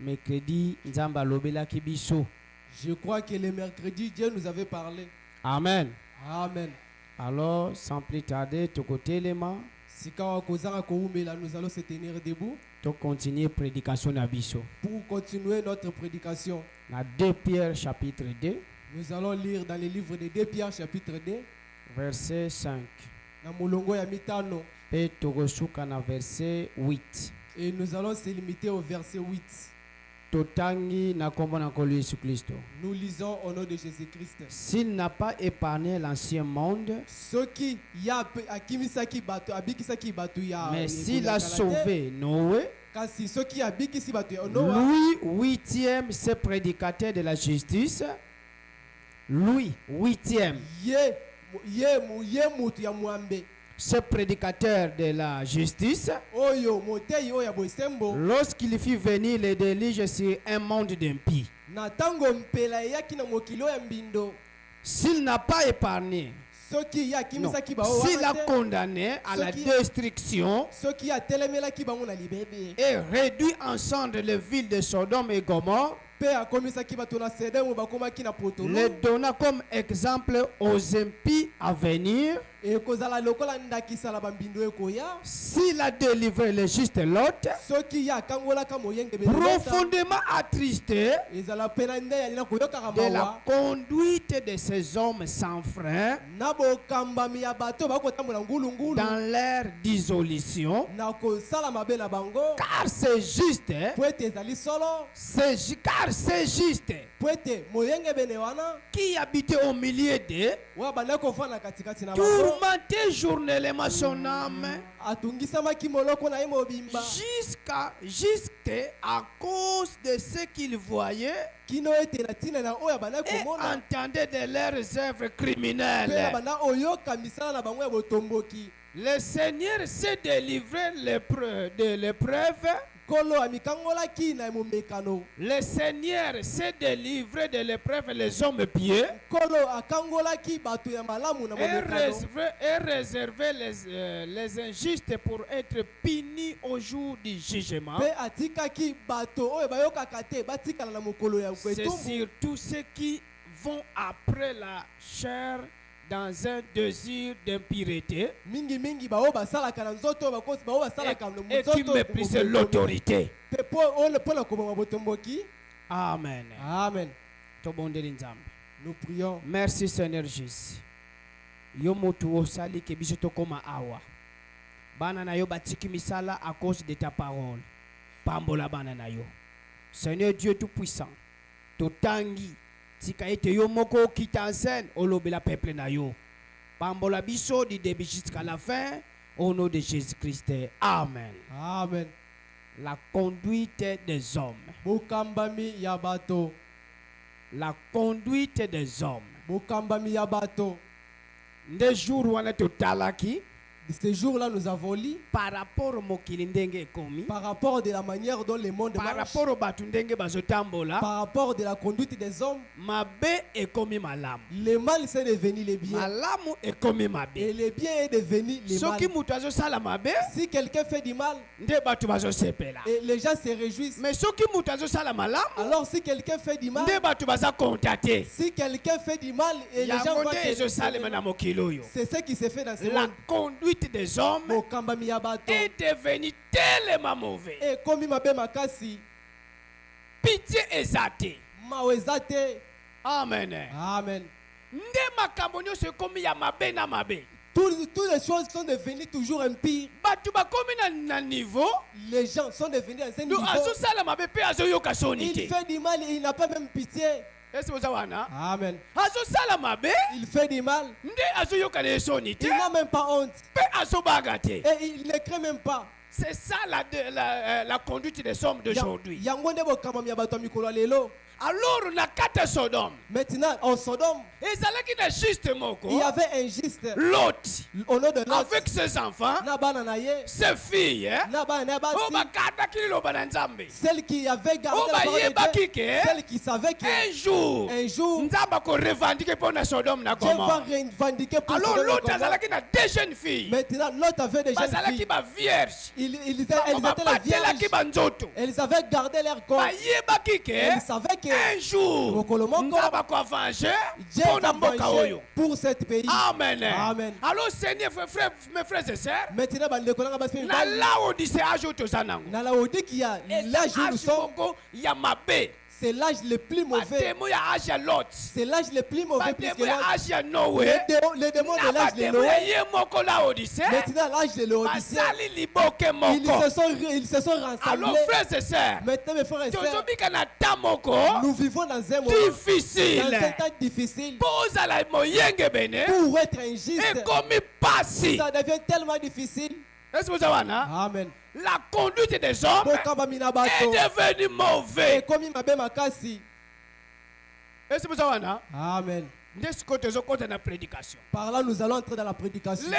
mercredi nzamba lobela kibiso. Je crois que le mercredi, Dieu nous avait parlé. Amen. Amen. Alors, sans plus tarder, tu côté les mains, Nous allons se tenir debout tu continuer prédication na biso. pour continuer notre prédication. Na 2 Pierre chapitre 2, Nous allons lire dans le livre de 2 Pierre chapitre 2. verset 5. Na mulongo ya mitano. Et togosuka na verset 8. Et nous allons se limiter au verset 8. Totangi na kombo na nkolo Yesu Kristo. Nous lisons au nom de Jésus-Christ. S'il n'a pas épargné l'ancien monde, mais s'il a sauvé Noé, lui, 8e, c'est prédicateur de la justice. Lui, 8e, c'est prédicateur de la justice. Lorsqu'il fit venir les déluges sur un monde d'impies, s'il n'a pas épargné, non, s'il a condamné à la destruction et réduit ensemble les villes de Sodome et Gomorrhe, les donna comme exemple aux impies à venir, s'il a délivré le juste Lot, profondément attristé de la conduite de ces hommes sans frein dans leur dissolution, car c'est juste, car c'est juste qui habitait au milieu d'eux, tourmentait journellement son âme jusqu'à cause de ce qu'il voyait et entendait de leurs œuvres criminelles. Le Seigneur s'est délivré de l'épreuve. Le Seigneur s'est délivré de l'épreuve les hommes pieux et réservé les injustes pour être punis au jour du jugement. C'est surtout ceux qui vont après la chair dans un désir d'impureté et qui méprisent l'autorité. Amen. Amen. Nous prions. Merci Seigneur Jésus. Yo motu osali ke biso tokoma awa. Bana na yo batiki misala à cause de ta parole. Pambola bana na yo. Seigneur Dieu tout-puissant. Totangi tika ete yo moko kita en scène olobela peuple na yo. Pambola biso du début jusqu'à la fin au nom de Jésus-Christ. Amen. Amen. La conduite des hommes. Bokambami yabato. La conduite des hommes. Bokambami yabato. Des jours où on est totalaki. Ces jours-là, nous avons lu par rapport au mokilindenge komi, par rapport de la manière dont le monde par marche, rapport au batundenge bazotambola, par rapport de la conduite des hommes, mabe est komi malam. Le mal c'est devenu le bien. Malamu est komi mabe. Et le bien est devenu le mal. Soki mutazo sala mabe, si quelqu'un fait du mal, nde batu bazo sepela. Et les gens se réjouissent. Mais soki mutazo sala malam, alors si quelqu'un fait du mal, nde batu baza contacter. Si quelqu'un fait du mal et les gens vont c'est ce qui se fait dans ce monde. La conduite des hommes est devenu tellement mauvais. Et comme makasi, pitié exate. Mawezate. Amen. Amen. Nde makambo nyonso ekomi ya mabe na mabe. Toutes les choses sont devenues toujours un pire. Batu bakomi na niveau. Les gens sont devenus un niveau. Azo sala mabe pe azo yoka soni. Il fait du mal et il n'a pas même pitié. Amen. Il fait du mal. Il n'a même pas honte. Et il ne craint même pas. C'est ça la conduite des hommes d'aujourd'hui. Alors, on a 4 Sodome. Maintenant, en Sodome, il y avait un juste Lot, au nom de Lot, avec ses enfants, ses filles, celle qui avait gardé la parole de Dieu, celle qui savait qu'un jour, Dieu va revendiquer pour Sodome. Alors, Lot a 2 jeunes filles. Maintenant, Lot avait des jeunes filles. elles étaient les vierges. Elles avaient gardé leur corps. Elles savaient un jour, Dieu va venger pour cet pays. Amen. Amen. Alors, Seigneur, mes frères et sœurs, Maintenant, na Laodicée âge où tu es en dans la Odyssée, il y a l'âge où nous sommes. il y a ma baie. C'est l'âge le plus mauvais. C'est l'âge le plus mauvais. Plus que les démons de l'âge de Noé. Maintenant, l'âge de l'Odyssée. Ils se sont rassemblés. Alors, frères et sœurs, maintenant, mes frères et sœurs, nous vivons dans un moment difficile. Dans un temps difficile. Pour être injuste, ça devient tellement difficile. Est-ce que vous savez, Amen. la conduite des hommes est devenue mauvaise. Est-ce que vous savez, Amen. prédication. Par là, nous allons entrer dans la prédication.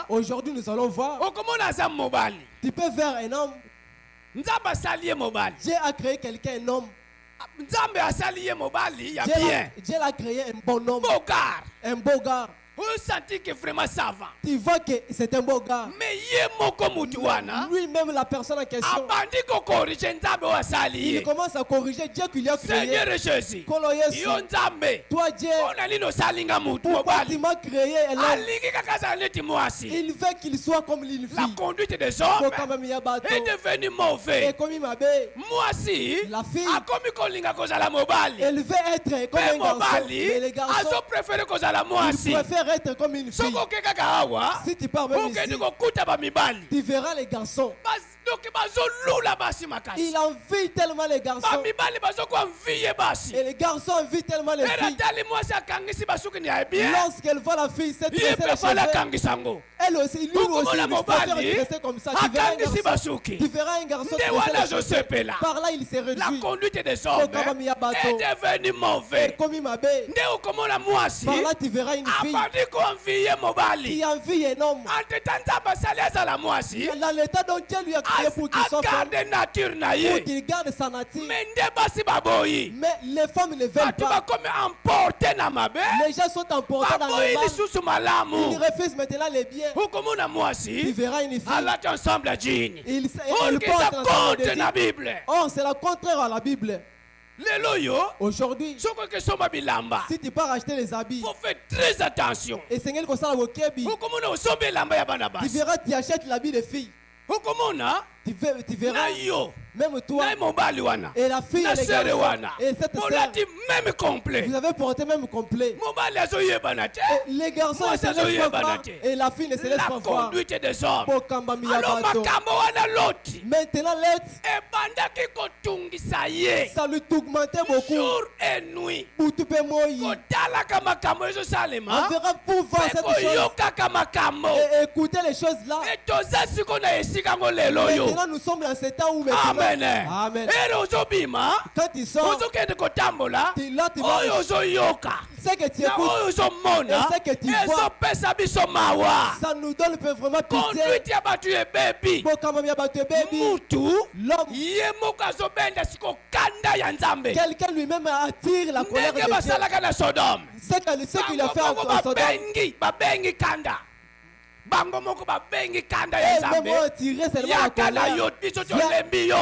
Aujourd'hui, nous allons voir. Tu peux faire un homme. Dieu a créé quelqu'un, un homme. Dieu a créé un bon homme. Un beau gars. Tu vois que c'est un beau gars. Mais lui-même, la personne en question, il commence à corriger Dieu qui lui a créé. Seigneur Jésus, toi Dieu, pourquoi tu m'as créé un homme? Il veut qu'il soit comme une fille. La conduite des hommes est devenue mauvaise. Et comme il m'a dit, la fille, elle veut être comme un garçon. Mais les garçons, ils préfèrent être comme une fille. Si tu pars même ici, tu verras les garçons. Il envie tellement les garçons. Et les garçons envient tellement les filles. Lorsqu'elle voit la fille, c'est très elle aussi, lui aussi, il préfère rester comme ça. Tu verras un garçon par là, il s'est réduit. La conduite des hommes est devenue mauvaise. Comme il m'a dit, par là, tu verras une fille qui envie un homme. Dans l'état dont Dieu lui a créé pour qu'il soit femme, pour qu'il garde sa nature. Mais les femmes ne veulent pas. Les gens sont emportés dans les mal. Ils refusent maintenant les biens. Tu verras une fille. Ils portent ensemble des Bibles. Or, c'est le contraire à la Bible. Aujourd'hui, si tu pars acheter les habits, il faut faire très attention. Et Seigneur, tu verras, tu achètes l'habit des filles. Tu verras, même toi et la fille et les garçons, et cette sœur, même complet. Vous avez porté même complet. Et les garçons ne se laissent pas voir et la fille ne se laisse pas voir. La conduite des hommes. Maintenant ça lui tourmentait beaucoup. Jour et nuit. On verra pour voir cette chose et écouter les choses là. Maintenant nous sommes dans ce temps où maintenant. Amen. Amen. Quand ils sont, là tu vas. Ce que tu écoutes et ce que tu vois, ça nous donne vraiment pitié. L'homme, quelqu'un lui-même attire la colère de Dieu. Ce qu'il a fait en Sodome.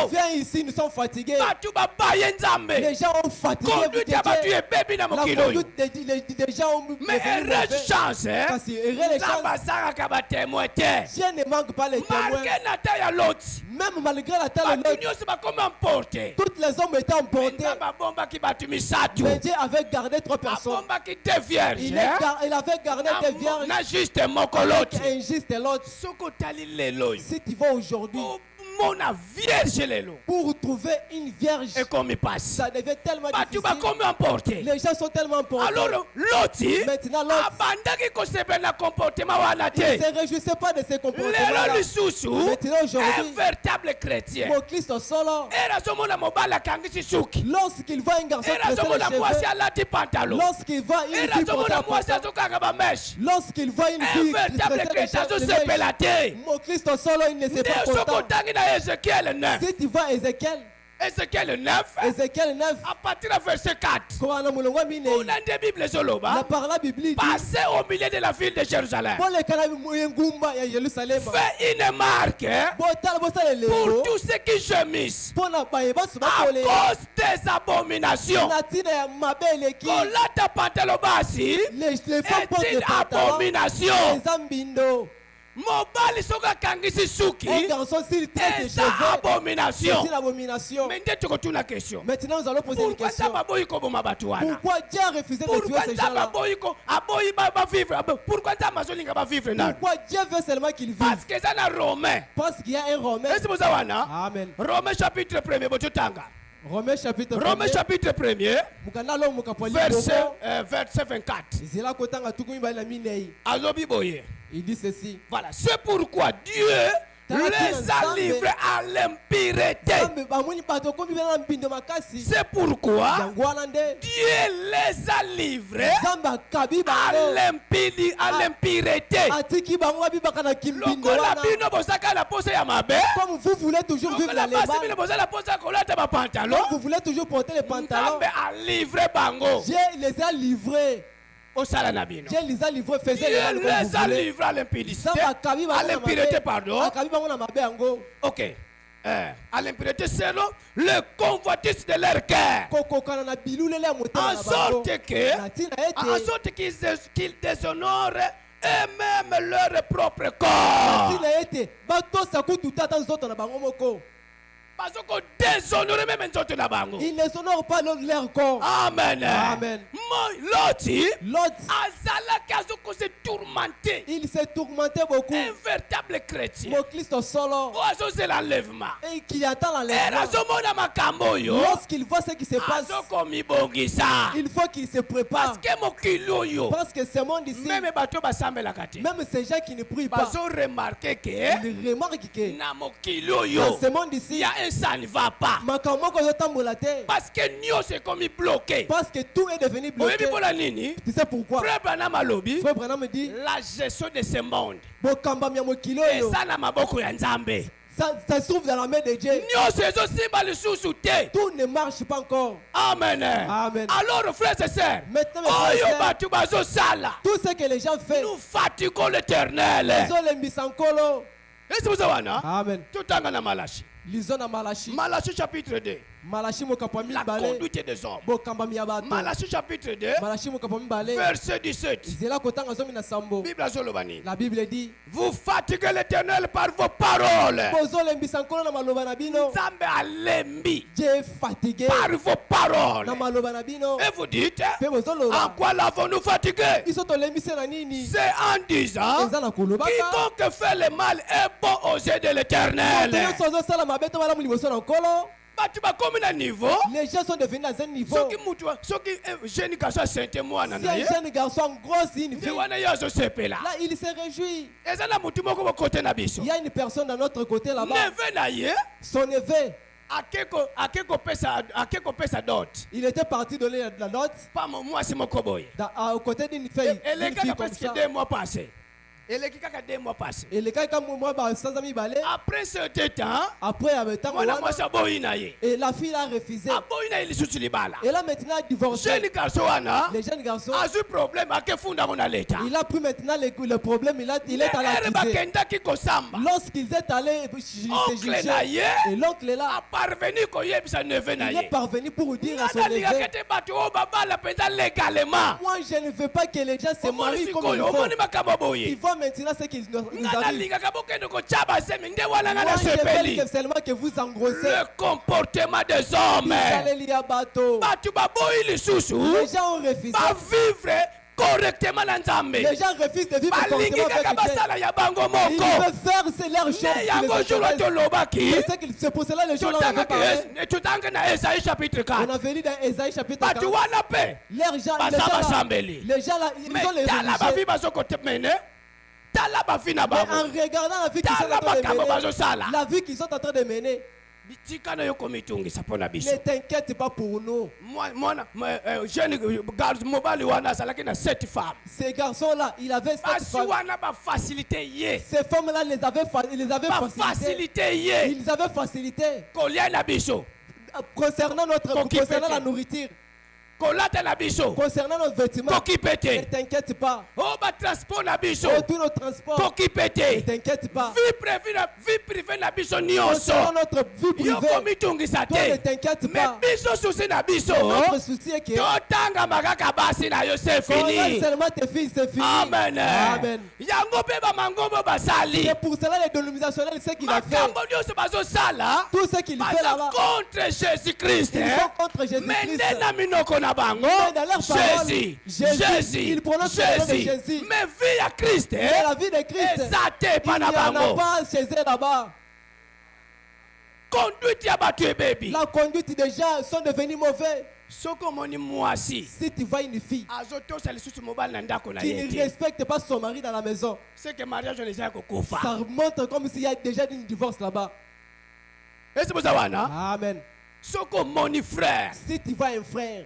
Viens ici, nous sommes fatigués. Les gens ont fatigué. La conduite des gens ont chance. Dieu ne manque pas les témoins. Même malgré la taille de l'autre, toutes les hommes étaient emportés. Mais Dieu avait gardé 3 personnes. Il avait gardé des vierges. Injuste l'autre. Si tu vas aujourd'hui pour trouver une vierge, ça devient tellement difficile. Les gens sont tellement emportés. Alors maintenant l'autre, il ne se réjouissait pas de ces comportements-là. Maintenant aujourd'hui, un véritable chrétien, mon Christ solo, lorsqu'il voit un garçon tresser les cheveux, lorsqu'il voit une fille porter un pantalon, lorsqu'il voit une fille tresser les cheveux, mon Christ solo, il ne sait pas content. Si tu vois Ézéchiel, Ézéchiel 9. Ézéchiel 9. À partir du verset 4. On a des Bibles la parole biblique. Passez au milieu de la ville de Jérusalem. Fais une marque pour tous ceux qui gémissent à cause des abominations. Kolata pantalobasi est une abomination. Mobali soka kangisi suki. C'est abomination. Maintenant nous allons poser une question. Pourquoi Dieu a refusé de tuer ces gens-là? Pourquoi Dieu veut seulement qu'ils vivent? Parce qu'il y a un Romain. Amen. Romains chapitre 1er. Romains chapitre 1er. Romains chapitre 1er. Verset 24. Il dit ceci. Voilà, c'est pourquoi Dieu les a livrés à l'impureté. C'est pourquoi Dieu les a livrés à l'impureté. Comme vous voulez toujours vivre la légalité, vous voulez toujours porter les pantalons, Dieu les a livrés. Dieu les a livrés, à l'impureté, pardon. Ok. À l'impureté, c'est le convoitise de leur cœur. En sorte qu'ils déshonorent eux-mêmes leur propre corps. Ils ne s'honorent pas leur corps. Amen. Amen. L'autre il s'est tourmenté beaucoup. Un véritable chrétien. C'est l'enlèvement. Et qui attend l'enlèvement. Lorsqu'il voit ce qui se passe, il faut qu'il se prépare. Parce que ce monde ici, même ces gens qui ne prient pas, ils remarquent que dans ce monde ici, ça ne va pas. Parce que nous c'est comme bloqué. Parce que tout est devenu bloqué. Tu sais pourquoi? Frère Branham me dit la gestion de ce monde. Et ça se trouve dans la main de Dieu. Tout ne marche pas encore. Amen. Amen. Alors frères et sœurs, tout ce que les gens font, nous fatiguons l'Éternel. Amen. Lisons dans Malachie chapitre 2. La conduite des hommes. Malachie chapitre 2. Verset 17. La Bible dit, vous fatiguez l'Éternel par vos paroles. Dieu est fatigué par vos paroles. Et vous dites, en quoi l'avons-nous fatigué? C'est en disant, quiconque fait le mal est bon aux yeux de l'Éternel. Les gens sont devenus dans un niveau. Si un jeune garçon grosse une fille, là il se réjouit. Il y a une personne de notre côté là-bas. Son neveu, il était parti donner la note aux côtés d'une fille comme ça. Et les qui a 2 mois passés. Après ce temps, et la fille a refusé. Et là maintenant divorcé. Les jeunes garçons, il a pris maintenant le problème, il est allé quitter. Lorsqu'ils étaient allés se juger, et l'oncle est là, il est parvenu pour dire à son neveu, moi je ne veux pas que les gens se marient comme il faut. Ils voient maintenant ce qu'ils nous arrivent. Moi je veux seulement que vous engrossez le comportement des hommes. Les gens ont refusé. Correctement dans les gens refusent de vivre correctement avec Dieu. Ils veulent faire leur chose. C'est pour cela les gens l'ont parlé. On avait lu dans Ésaïe chapitre 4. Les gens là, ils ont les religieux. Mais en regardant la vie qu'ils sont en train de mener, la vie qu'ils sont en train de mener, ne t'inquiète pas pour nous. Ces garçons-là, il avait 7 femmes. Ces femmes-là, ils les avaient facilité. concernant la nourriture, concernant notre vêtement, ne t'inquiète pas. Tous nos transports, ne t'inquiète pas. Vie privée concernant notre vie privée, toi ne t'inquiète pas. Notre souci est que seulement tes filles, c'est fini. Amen. Amen. C'est C'est pour cela les dénominationnels, ce qu'il a fait, tout ce qu'il fait là-bas, contre Jésus-Christ. ils sont contre Jésus-Christ. Mais dans leur parole, Jésus, ils prononcent le nom de Jésus. Mais vie à Christ, Mais la vie de Christ, il n'y en a pas chez eux là-bas. Conduite ya batu baby. La conduite des gens sont devenus mauvais. Si tu vois une fille qui ne respecte pas son mari dans la maison, c'est que mariage ça montre comme s'il y a déjà un divorce là-bas. Amen. Frère, si tu vois un frère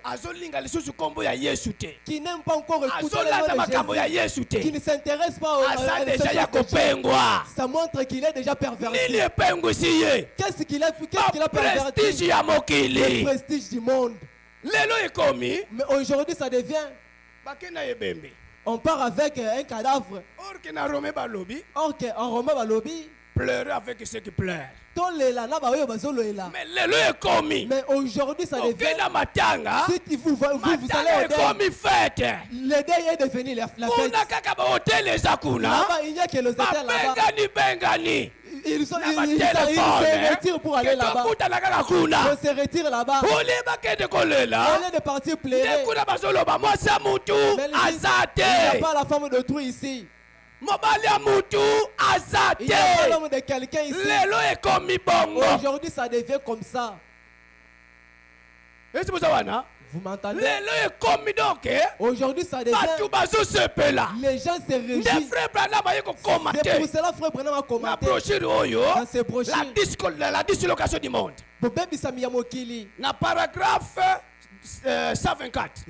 qui n'aime pas encore écouter le nom de Jésus, qui ne s'intéresse pas ça montre qu'il est déjà perverti. Qu'est-ce qu'il a perverti? Le prestige du monde. Mais aujourd'hui ça devient, on part avec un cadavre. Or qu'en Romain balobi, pleurer avec ceux qui pleurent. Mais aujourd'hui ça devient, si vous allez au deuil, le deuil est devenu la fête. Là-bas il n'y a que les hôtels là-bas. Ils se retirent pour aller là-bas. On se retire là-bas. Au lieu de partir pleurer, mais il n'y a pas la femme d'autrui ici. Il y a pas l'homme de quelqu'un ici. Aujourd'hui ça devient comme ça. Vous m'entendez? Aujourd'hui ça devient, les gens se réjouissent. C'est pour cela frère Branham a commenté dans ses brochures la dislocation du monde. Na paragraphe 124.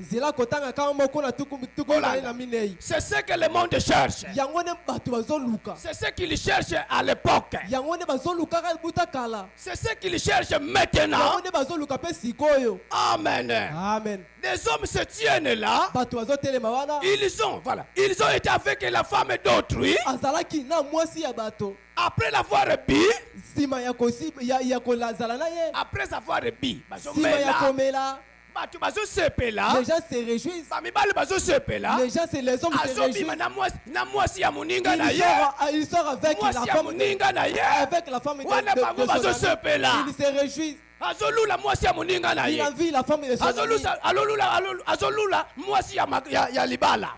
C'est ce que le monde cherche. C'est ce qu'il cherche à l'époque. C'est ce qu'il cherche maintenant. Amen. Amen. Des hommes se tiennent là. Ils ont été avec la femme d'autrui. Après l'avoir bu, après avoir bu, les gens se réjouissent. Les gens, c'est les hommes se réjouissent. Ils sortent avec la femme de son ami. Ils se réjouissent. Il a vu la femme de son ami.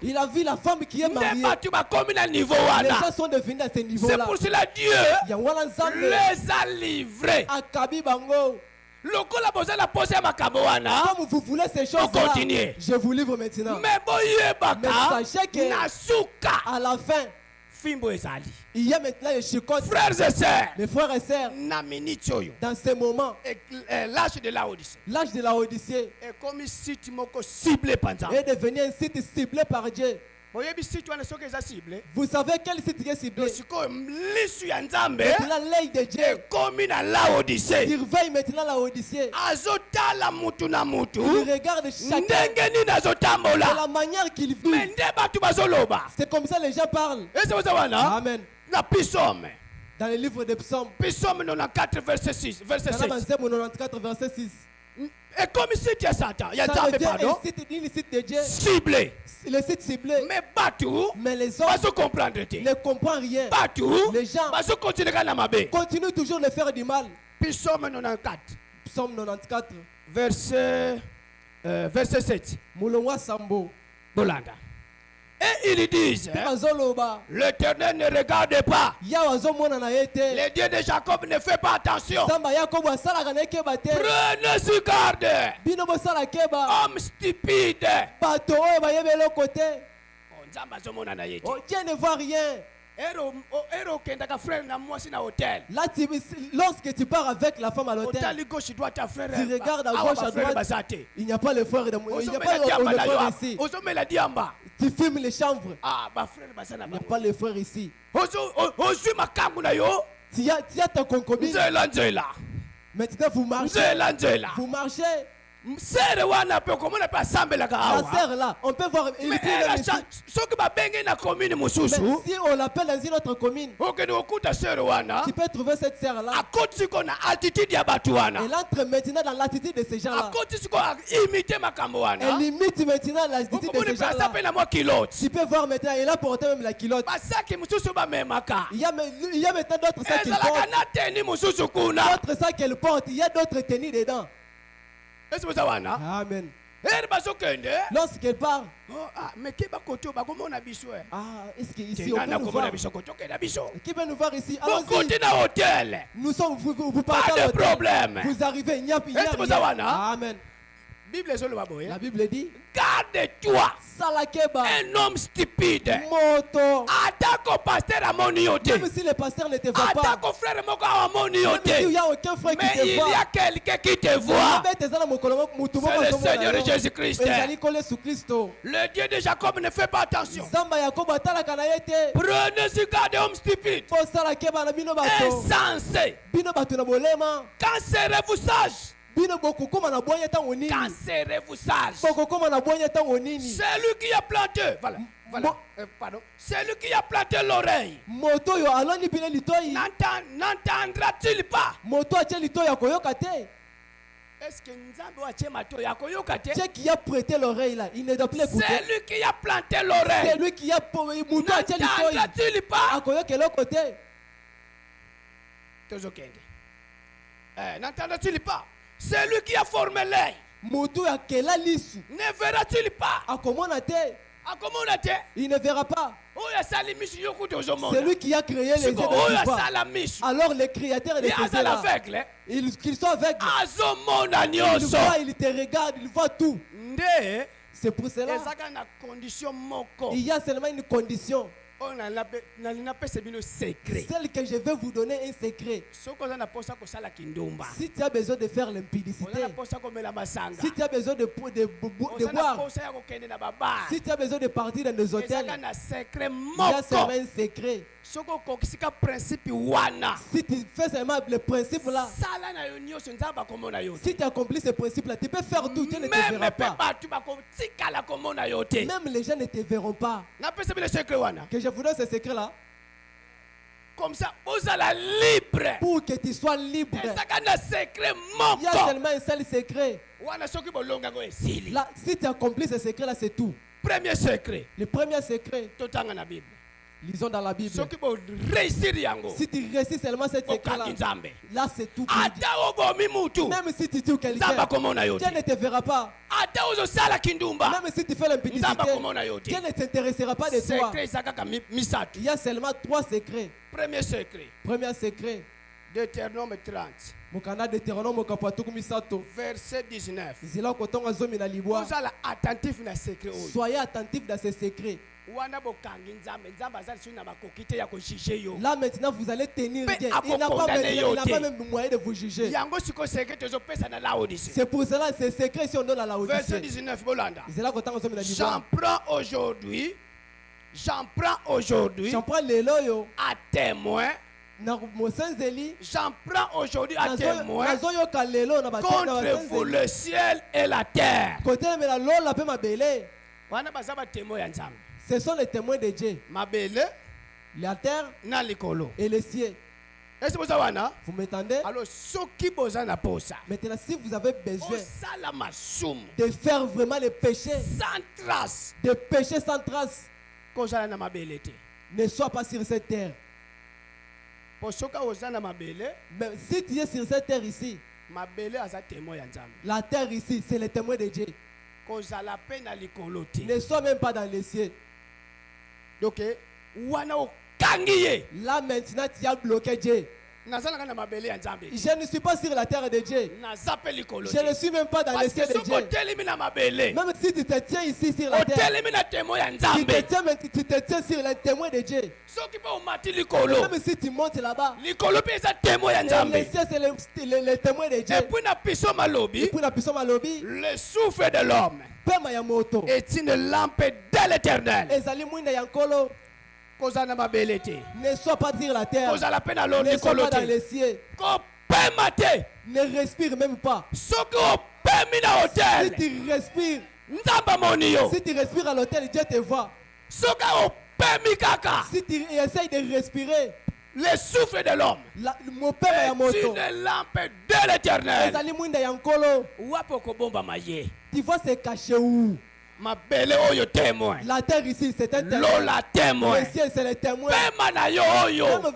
Il a vu la femme qui est mariée. Les gens sont devenus à ce niveau-là. C'est pour cela Dieu les a livrés. Comme vous voulez ces choses-là, je vous livre maintenant. Mais sachez que à la fin, il y a maintenant les chicotes. Frères et sœurs, mes frères et sœurs, dans ces moments, l'âge de la Odyssée est devenu un site ciblé par Dieu. Vous savez quel site est ciblé? Maintenant l'œil de Dieu surveille maintenant la Odyssée. Il regarde chacun de la manière qu'il vit. C'est comme ça les gens parlent. Amen. Dans le livre des psaumes, Psaume 94 verset 6. Verset 7. 94 verset 6. Et comme ici il y a Satan, il y a ça devient pardon, un site de Dieu. ciblé. Le site ciblé. Mais partout, mais les hommes ne comprennent rien. Partout, les gens continuent toujours de faire du mal. Psaume 94. Psaume 94. Verset 7. Moulonwa Sambo. Bolanda. Et ils disent, l'Éternel ne regarde pas. Le Dieu de Jacob ne fait pas attention. Prenez sur garde. Homme stupide. Dieu ne voit rien. Là, lorsque tu pars avec la femme à l'hôtel, tu regardes à gauche, à droite, il n'y a pas le frère de moi. Il n'y a pas le frère ici. Tu filmes les chambres. Il n'y a pas le frère ici. Tu as ta concubine. Maintenant vous marchez. Vous marchez. La sœur là, on peut voir. Mais si on l'appelle dans une autre commune, tu peux trouver cette sœur là. Elle entre maintenant dans l'attitude de ces gens là. Elle imite maintenant l'attitude de ces gens là. Tu peux voir maintenant, elle a porté même la culotte. Il y a maintenant d'autres sacs qu'elle porte. D'autres sacs qu'elle porte, il y a d'autres tenues dedans. Amen. Lorsqu'elle parle, est-ce qu'ici on peut nous voir? Qui peut nous voir ici? Allons-y. Nous sommes, vous partez à l'hôtel. Vous arrivez, il n'y a rien. Amen. La Bible dit, garde-toi un homme stupide. Même si le pasteur ne te voit pas, même s'il n'y a aucun frère qui te voit, il y a quelqu'un qui te voit. C'est le Seigneur Jésus-Christ. Le Dieu de Jacob ne fait pas attention. Prenez ce gars d'homme stupide, insensé. Quand serez-vous sage? Quand serez-vous sage? C'est lui qui a planté. Voilà. Pardon. C'est lui qui a planté l'oreille. N'entendra-t-il pas? Est-ce que c'est qui a prêté l'oreille là? Il ne doit plus écouter. C'est lui qui a planté l'oreille. C'est lui qui a n'entendra-t-il pas? N'entendra-t-il pas? C'est lui qui a formé l'œil. Ne verra-t-il pas? Il ne verra pas. C'est lui qui a créé les yeux. Alors les créateurs de ces là, qu'ils sont aveugles. Il voit, il te regarde, il voit tout. C'est pour cela il y a seulement une condition. Celle que je vais vous donner un secret. Si tu as besoin de faire l'impudicité, si tu as besoin de boire, si tu as besoin de partir dans des hôtels, il y a seulement un secret. Si tu fais seulement le principe là, si tu accomplis ce principe là, tu peux faire tout, Dieu ne te verra pas. Même les gens ne te verront pas. Que je vous donne ce secret là. Comme ça, vous allez libre. Pour que tu sois libre. Il y a seulement un seul secret. Là, si tu accomplis ce secret là, c'est tout. Premier secret. Le premier secret. Lisons dans la Bible. Si tu réussis seulement cette secret là, là c'est tout. Même si tu tues quelqu'un, Dieu ne te verra pas. Même si tu fais l'impudicité, Dieu ne t'intéressera pas de toi. Il y a seulement 3 secrets. Premier secret. Premier secret. Deutéronome 30. Verset 19. Soyez attentifs dans ces secrets. Là maintenant vous allez tenir Dieu. Il n'a pas même moyen de vous juger. C'est pour cela que ces secrets si on donne à la Odyssée. Verset 19. J'en prends aujourd'hui à témoin. J'en prends aujourd'hui à témoin contre vous le ciel et la terre. Ce sont les témoins de Dieu. La terre et le ciel. Vous m'entendez? Maintenant, si vous avez besoin de faire vraiment les péchés sans trace, des péchés sans trace, ne sois pas sur cette terre. Mais si tu es sur cette terre ici, la terre ici, c'est le témoin de Dieu. Ne sois même pas dans les cieux. Donc, là maintenant, tu as bloqué Dieu. Je ne suis pas sur la terre de Dieu. Je ne suis même pas dans les cieux de Dieu. Même si tu te tiens ici sur la terre, tu te tiens sur le témoin de Dieu. Même si tu montes là-bas, les cieux c'est le témoin de Dieu. Et puis le souffle de l'homme est une lampe de l'Éternel. Ne sois pas sur la terre. Ne sois pas dans les cieux. Ne respire même pas. Si tu respires, si tu respires à l'hôtel, Dieu te voit. Si tu essayes de respirer, le souffle de l'homme est une lampe de l'éternel. Tu vois c'est caché où? La terre ici c'est un témoin. L'eau la témoin. Le ciel c'est le témoin. Même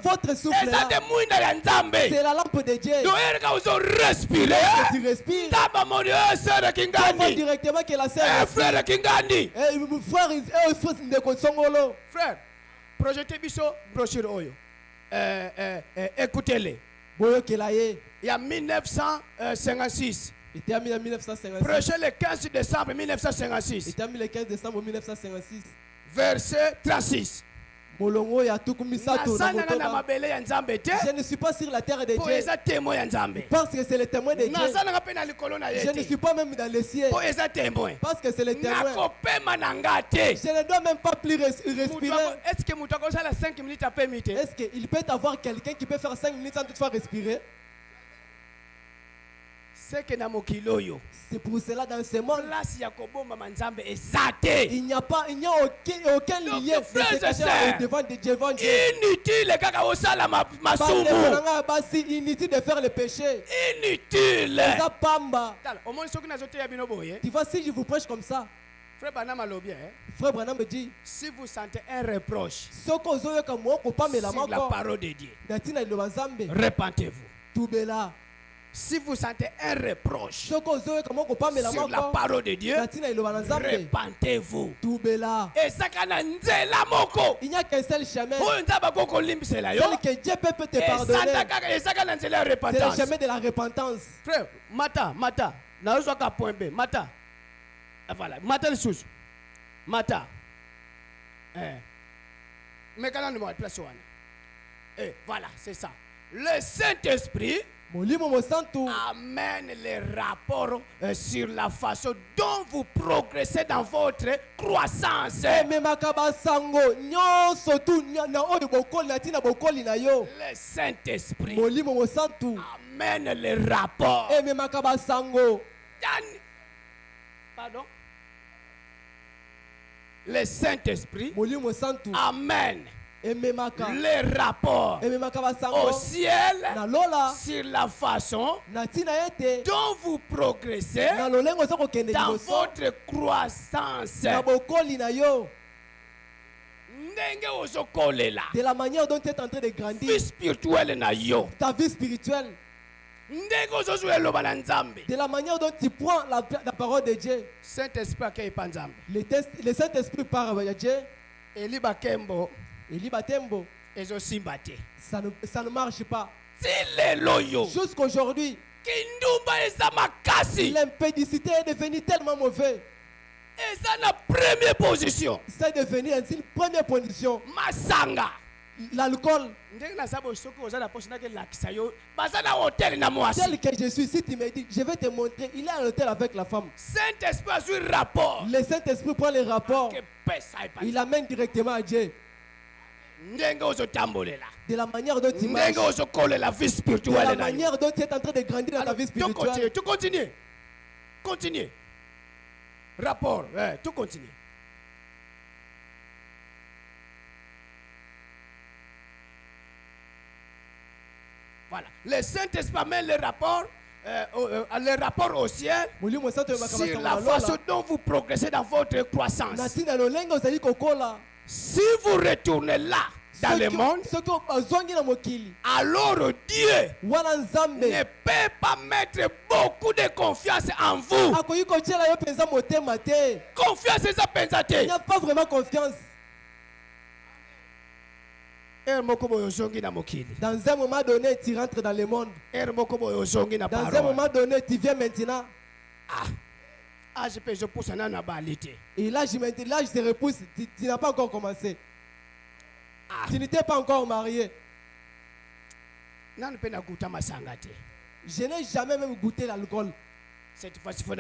votre souffle là, c'est la lampe de Dieu. Respirer. Tu respires. Tu vois directement que la sœur frère Kingandi. Frère, projetez biso brochure oyo. Écoutez-les. Il y a 1956. Il était en 1956. Prêché le 15 décembre 1956. Il était le 15 décembre 1956. Verset 36. Je ne suis pas sur la terre de Dieu parce que c'est le témoin de Dieu. Je ne suis pas même dans le ciel parce que c'est le témoin. Je ne dois même pas plus respirer. Est-ce qu'il peut y avoir quelqu'un qui peut faire 5 minutes sans toutefois respirer? C'est pour cela dans ce monde il n'y a aucun lien devant Dieu. Inutile de faire le péché. Inutile. Tu vois, si je vous prêche comme ça, Frère Branham me dit, si vous sentez un reproche sur la parole de Dieu, repentez-vous. Si vous sentez un reproche sur la parole de Dieu, repentez-vous. Il n'y a qu'un seul chemin. Tel que Dieu peut te pardonner. C'est le chemin de la repentance. Frère, Mata, voilà, Mata le sous. Mata. Mais quand on place voilà, c'est ça. Le Saint-Esprit amène les rapports sur la façon dont vous progressez dans votre croissance. Le Saint-Esprit amène les rapports. Pardon? Le Saint-Esprit amène les rapports au ciel sur la façon dont vous progressez dans votre croissance. De la manière dont tu es en train de grandir, ta vie spirituelle, de la manière dont tu prends la parole de Dieu. Le Saint-Esprit parle à Dieu. Ça ne marche pas. Jusqu'aujourd'hui, l'impédicité est devenue tellement mauvaise. C'est la première position. C'est devenu une première position. Masanga. L'alcool. Tel que je suis, si tu me dis, je vais te montrer, il est à l'hôtel avec la femme. Saint-Esprit a un rapport. Le Saint-Esprit prend les rapports. Il amène directement à Dieu. De la manière dont tu marches. De la manière dont tu es en train de grandir dans ta vie spirituelle. Tu continues. Continue. Rapport. Tu continues. Voilà. Le Saint-Esprit amène le rapport au ciel sur la façon dont vous progressez dans votre croissance. Si vous retournez là dans le monde, alors Dieu ne peut pas mettre beaucoup de confiance en vous. Confiance, il n'y a pas vraiment confiance. Dans un moment donné, tu rentres dans le monde. Dans un moment donné, tu viens maintenant. Et là, je te repousse. Tu n'as pas encore commencé. Tu n'étais pas encore marié. Je n'ai jamais même goûté l'alcool. Cette fois-ci, il faut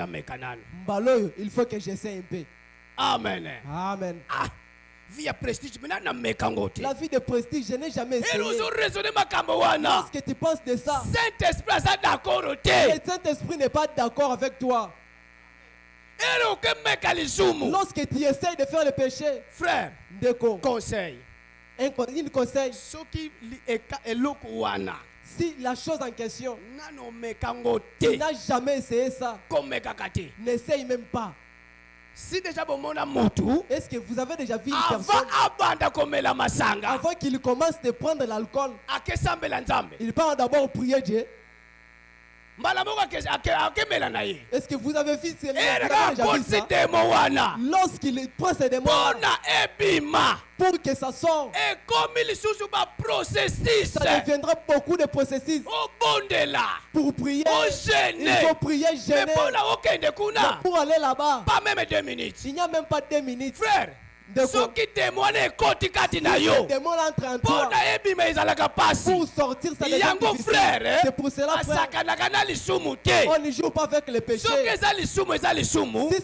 il faut que j'essaie un peu. Amen. Amen. vie prestige, La vie de prestige, je n'ai jamais essayé. Lorsque Lorsque tu penses de ça, Saint-Esprit est d'accord. le Saint-Esprit n'est pas d'accord avec toi. Lorsque tu essayes de faire le péché, Frère, conseil. Il conseille, Ce qui est wana. si la chose en question, Tu tu n'as jamais essayé ça, n'essaye même pas. Si déjà motu, Est-ce que vous avez déjà vu une personne, avant qu'il commence de prendre l'alcool, il part d'abord prier Dieu? Est-ce que vous avez vu ça? Lorsqu'il prend ses démons pour que ça sorte, ça deviendra beaucoup de processus. Pour prier, il faut prier, gêner. Pour aller là-bas, Pas même 2 minutes. il n'y a même pas 2 minutes. Frère, D'accord. qui témoigne côté na yo. Le démon entre en toi. Pour sortir, ça devient Yango difficile. frère, C'est pour cela, frère, on ne joue pas avec le péché. Si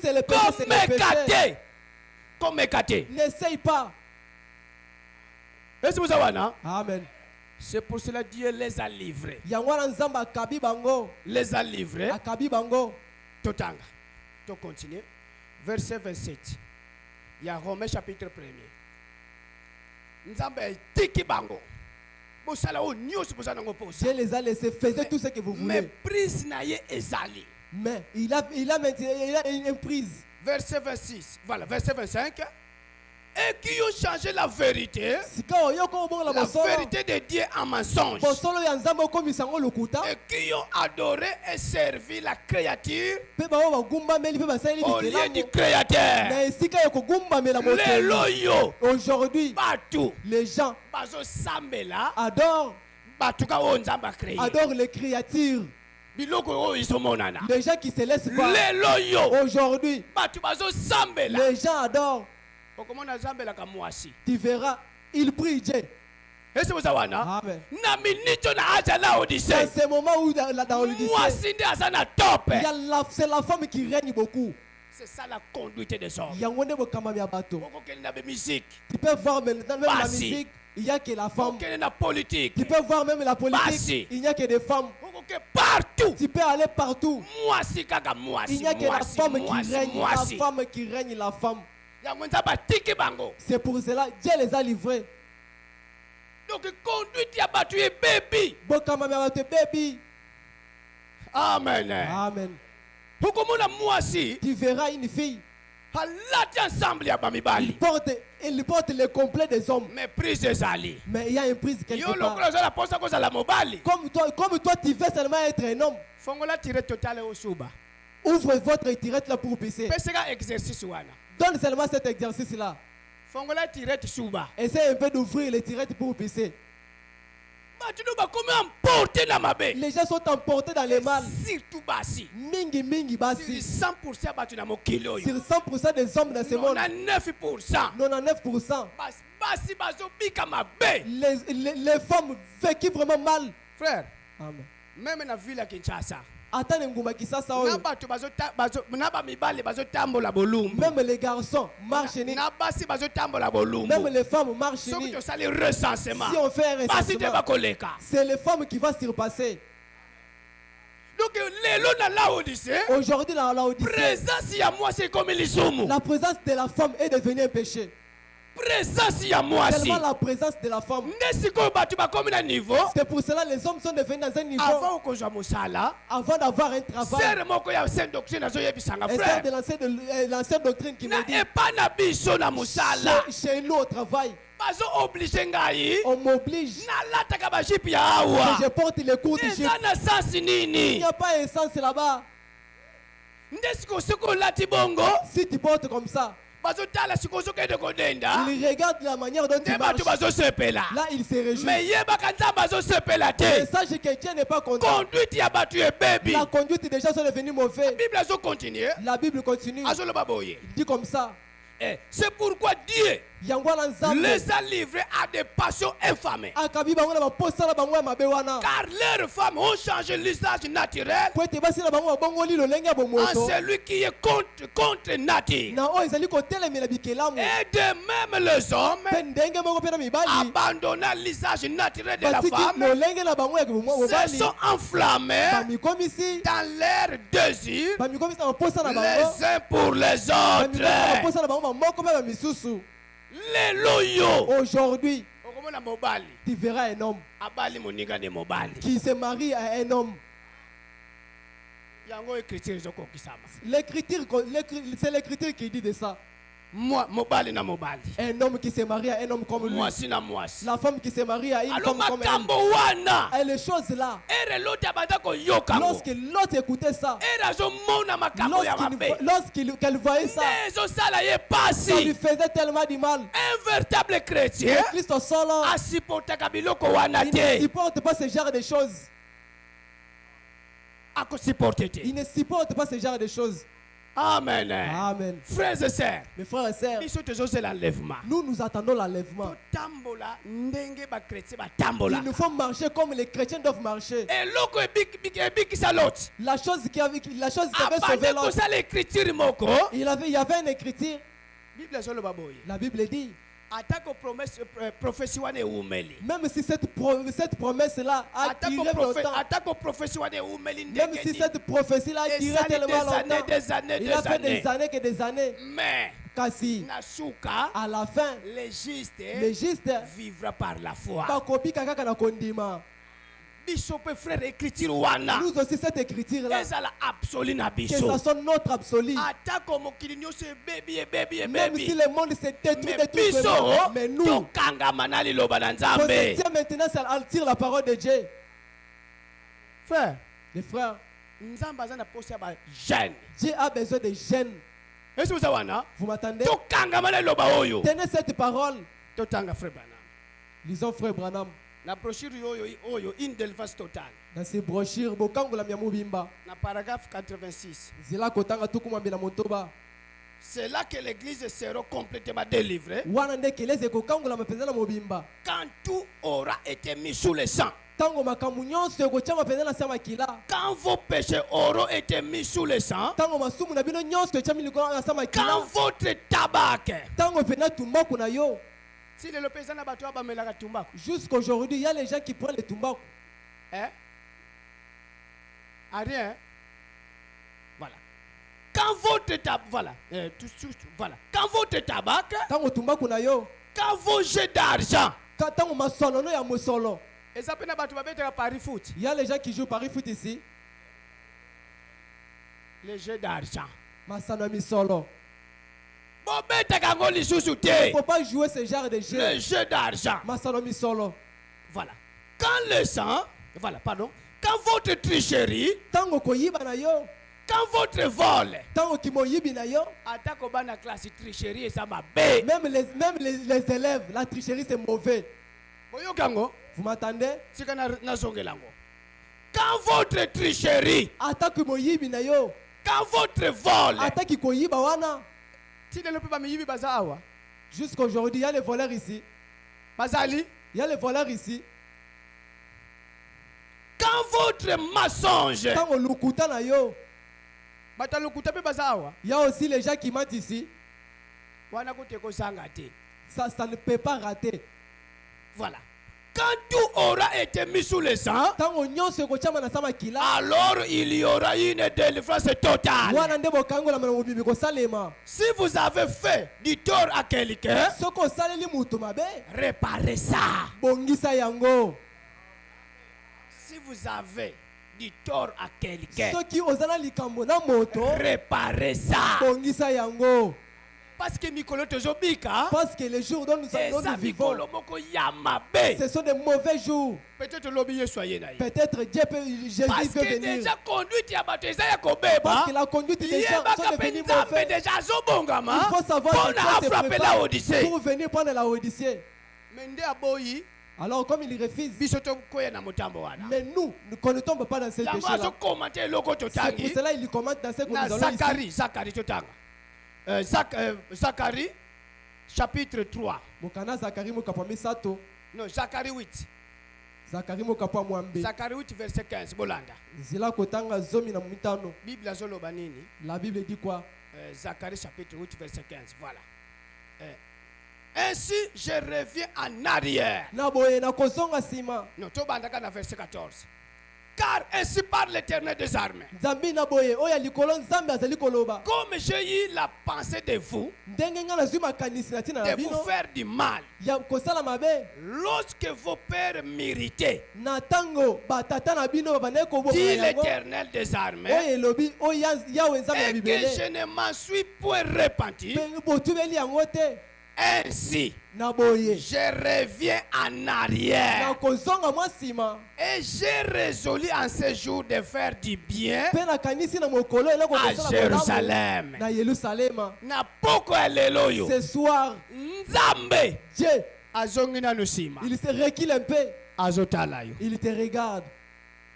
c'est le péché, c'est le péché. N'essaye pas. Est-ce que vous savez? Amen. C'est pour cela que Dieu les a livrés. Yangwana nzamba akabi bango. Les a livrés. Akabi bango. Totanga. To continue. Verset 27. Il y a Romains chapitre 1er. Nzamba tiki bango. Dieu les a laissés, faisait tout ce que vous Mais voulez. prise na ye ezali. Mais il a une prise. Verset 26. Voilà, verset 25. Et qui ont changé la vérité. La vérité de Dieu en mensonge. Et qui ont adoré et servi la créature au lieu du créateur. Aujourd'hui, Partout. les gens adorent les créatures. Les gens qui se laissent voir. Aujourd'hui, les gens adorent. Tu verras, il prie Dieu. Est-ce que vous savez? Amen. Na minute na aja la Odyssée. Dans ce moment où dans l'Odyssée, Moi c'est top. c'est la femme qui règne beaucoup. C'est ça la conduite des hommes. Musique. Tu peux voir même dans la musique, il n'y a que la femme. La politique. Tu peux voir même la politique, il n'y a que des femmes. Partout. Tu peux aller partout. Il n'y a que la femme qui règne, la femme qui règne, la femme. C'est pour cela Dieu les a livrés. Donc conduite a battu baby. Baby. Amen. Amen. Tu Tu verras une fille. ensemble ya bamibali. Il porte le complet des hommes. Mais prise ezali. Mais il y a une prise quelque part. Mobali. Comme toi, tu veux seulement être un homme. Fongola tire total au suba. Ouvre votre tirette là pour pisser. Pesega exercice wana. Donne seulement cet exercice-là. Fongola tirette suba. Essaye un peu d'ouvrir les tirettes pour pisser. Les gens sont emportés dans les mal. Surtout basi. Mingi basi. 100% batu na mokilo yo. Sur 100% des hommes dans ce monde. 99%. 99%. Basi bazo bika mabe. Les femmes vécuvent vraiment mal. Frère. Amen. Même na ville ya Kinshasa. Attends nguma kisasa Na oyo. batu na ba mibale bazo tambola bolumbu. Même les garçons marchent ni. Na basi bazo tambola bolumbu. Même les femmes marchent Soki ni. to sali recensement. Si on fait un Basi te recensement, bakoleka. c'est les femmes qui vont surpasser. Donc lelo na la Odyssée. Aujourd'hui dans la Odyssée, Présence ya moi c'est comme lisumu. la présence de la femme est devenue un péché. Présence ya moi si. Tellement la présence de la femme. Ndesiko batu ba comme na niveau. C'est pour cela que les hommes sont devenus dans un niveau. Avant ko jwa mosala. Avant d'avoir un travail. Sere moko ya sainte doctrine azo yebisanga Et frère. c'est de l'ancienne doctrine qui Na me dit, epa na biso na mosala. chez nous au travail, Bazo oblige ngai. on m'oblige Na lataka ba jipe ya que awa. je porte les cours de Eza na sasi Il nini? n'y a pas un sens là-bas. Ndesiko soko lati bongo. Si tu portes comme ça, Bazo tala siko soko de kodenda. il regarde la manière dont tu Te marches. batu bazo sepela. Là, il se réjouit. Mais yeba kanza bazo sepela Mais te. sache que Dieu n'est pas content. Conduite ya batu e baby. La conduite des gens sont devenus mauvais. Bible azo continuer. La Bible continue. Azo loba boye. Il dit comme ça. C'est pourquoi Dieu les a livrés à des passions infâmes. Car leurs femmes ont changé l'usage naturel en celui qui est contre nature. Et de même les hommes, abandonnant l'usage naturel de la femme, se sont enflammés dans leur désir les uns pour les autres. Les loyaux. Aujourd'hui, tu verras un homme qui se marie à un homme. C'est l'écriture qui dit de ça. Un homme qui se marie à un homme comme lui. La femme qui se marie à une femme comme elle. Et les choses là, lorsque l'autre écoutait ça, lorsqu'elle voyait ça, ça lui faisait tellement du mal. Un véritable chrétien, Christ solo, il ne supporte pas ce genre de choses. Il ne supporte pas ce genre de choses. Amen. Amen. Frères et sœurs, mes frères et sœurs, nous attendons l'enlèvement. Il nous faut marcher comme les chrétiens doivent marcher. La chose qui avait sauvé l'autre, il y avait une écriture. La Bible dit, même si cette promesse-là a duré longtemps, même si cette prophétie-là a duré tellement longtemps, il a fait des années que des années. Mais Kasi, à la fin, le juste vivra par la foi. Nous aussi cette écriture-là, que ça soit notre absolu. Même si le monde s'est détruit de tout, mais nous, on se tient maintenant à dire la parole de Dieu. Frère, les frères, Dieu a besoin de jeunes. Vous m'attendez? Tenez cette parole. Lisons Frère Branham. La brochure yoyo in delvas total. Dans ces brochures, bokango la miamubimba. Na paragraphe 86. Zila kotanga tukumambi na motoba. C'est là que l'église sera complètement délivrée. Wanande keleze kokango la mapenzana mobimba. Quand tout aura été mis sous le sang. Tango makamunyon se kochama penzana sama kila. Quand vos péchés auront été mis sous le sang. Tango masumu na bino nyonso kochama liko na sama kila. Quand votre tabac. Tango pena tumbaku na yo. Si le paysan n'a pas la tumbaku. Jusqu'aujourd'hui, il y a les gens qui prennent le tumbaku. Hein? À rien. Voilà. Quand votre tabac, voilà. Voilà. Quand votre tabac. Tango tumbaku na yo. Quand vos jets d'argent. Tango masolo no ya musolo. Et ça peut pas être Paris foot. Il y a les gens qui jouent Paris foot ici. Les jets d'argent. Masano misolo. Il ne faut pas jouer ce genre de jeu. Le jeu d'argent. Voilà. Quand le sang, voilà, pardon. Quand votre tricherie, quand votre vol, même les élèves, la tricherie c'est mauvais. Vous m'entendez? Quand votre tricherie, quand votre vol, jusqu'aujourd'hui, il y a les voleurs ici. Il y a les voleurs ici. Quand votre mensonge, il y a aussi les gens qui mentent ici. Ça ne peut pas rater. Voilà. Quand tout aura été mis sous le sang, alors il y aura une délivrance totale. Si vous avez fait du tort à quelqu'un, réparez ça. Si vous avez du tort à quelqu'un, réparez ça. Parce que les jours dont nous vivons, ce sont des mauvais jours. Peut-être Dieu peut, Jésus parce peut que venir. déjà conduite Parce que la conduite des gens sont devenus mauvais. Il faut savoir pour venir prendre la Odyssée. Alors comme il refuse, mais nous ne tombons pas dans ces péchés-là. C'est pour cela il commente dans ce que nous allons ici. Zacharie chapitre 3. Mokana Zacharie mokapa misato. Non, Zacharie 8. Zacharie mokapa mwambe. Zacharie 8 verset 15. Bolanda. Zila kotanga zomi na mitano. Bible azoloba nini? La Bible dit quoi? Zacharie chapitre 8 verset 15. Voilà. Ainsi je reviens en arrière. Na boye na kozonga sima. Non, to bandaka na verset 14. Car ainsi parle l'Éternel des armées. Nzambi na boye oya likolo nzambe azali koloba. Comme j'ai eu la pensée de vous, Ndenge nga na zuma kanisi na tina na de vous bino. faire du mal, Ya kosala mabe. lorsque vos pères m'irritaient, Na tango batata na bino babane ko dit boya. l'Éternel des armées, Oye lobi oya yawe nzambe na et que bibele. je ne m'en suis point repenti. Botubeli yango te. Ainsi, Na boye. je reviens en arrière. Na kozonga mwa sima. Et j'ai résolu en ce jour de faire du bien Pe na kanisi na mokolo eloko à kosala Jérusalem. na Yerusalema. Na poko aleluya. Ce soir, Nzambe Dieu, azongi na nusima. il se recule un peu. Azotala yo. Il te regarde.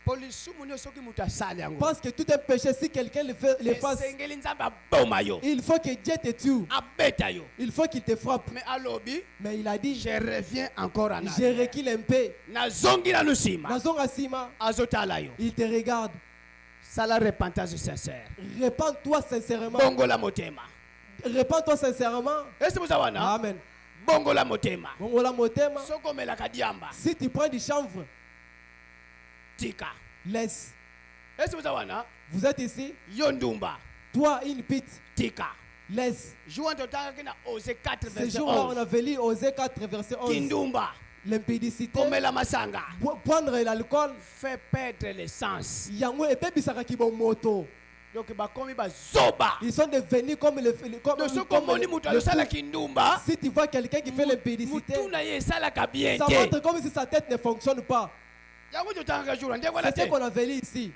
Polisumu nyo soki mutu asali yango. Parce que tout un péché, si quelqu'un le fasse, Esengeli nzambe aboma yo. il faut que Dieu te tue. Abeta yo. Il faut qu'il te frappe. Mais alobi, Mais il a dit, je reviens encore en je arrière. recule un peu. Nazongi na nusima. Nazonga sima, Azotala yo. il te regarde. Sala repentance sincère. Répands-toi sincèrement. Bongo la motema. Répands-toi sincèrement. Esi muzawana? Amen. Bongo la motema. Bongola motema. Soko melaka diamba. Si tu prends du chanvre, Tika. laisse. Esi muzawana? Vous êtes ici. Yondumba. Toi, une pite, Tika. laisse. Jouant totanga kina Osée 4 Ce verset jour-là, on 11. avait lu Osée 4, verset 11. Kindumba. L'impédicité, Komela masanga. prendre l'alcool, Fait perdre l'essence. yango ebebisaka kibomoto. Donc bakomi bazoba. Ils sont devenus comme Donc soko moni mutu alosala kindumba. Si tu vois quelqu'un qui fait l'impédicité, Mutu na ye esalaka bien ça te. montre comme si sa tête ne fonctionne pas. Yango totanga jour nde voilà C'est ce te. qu'on avait lu ici.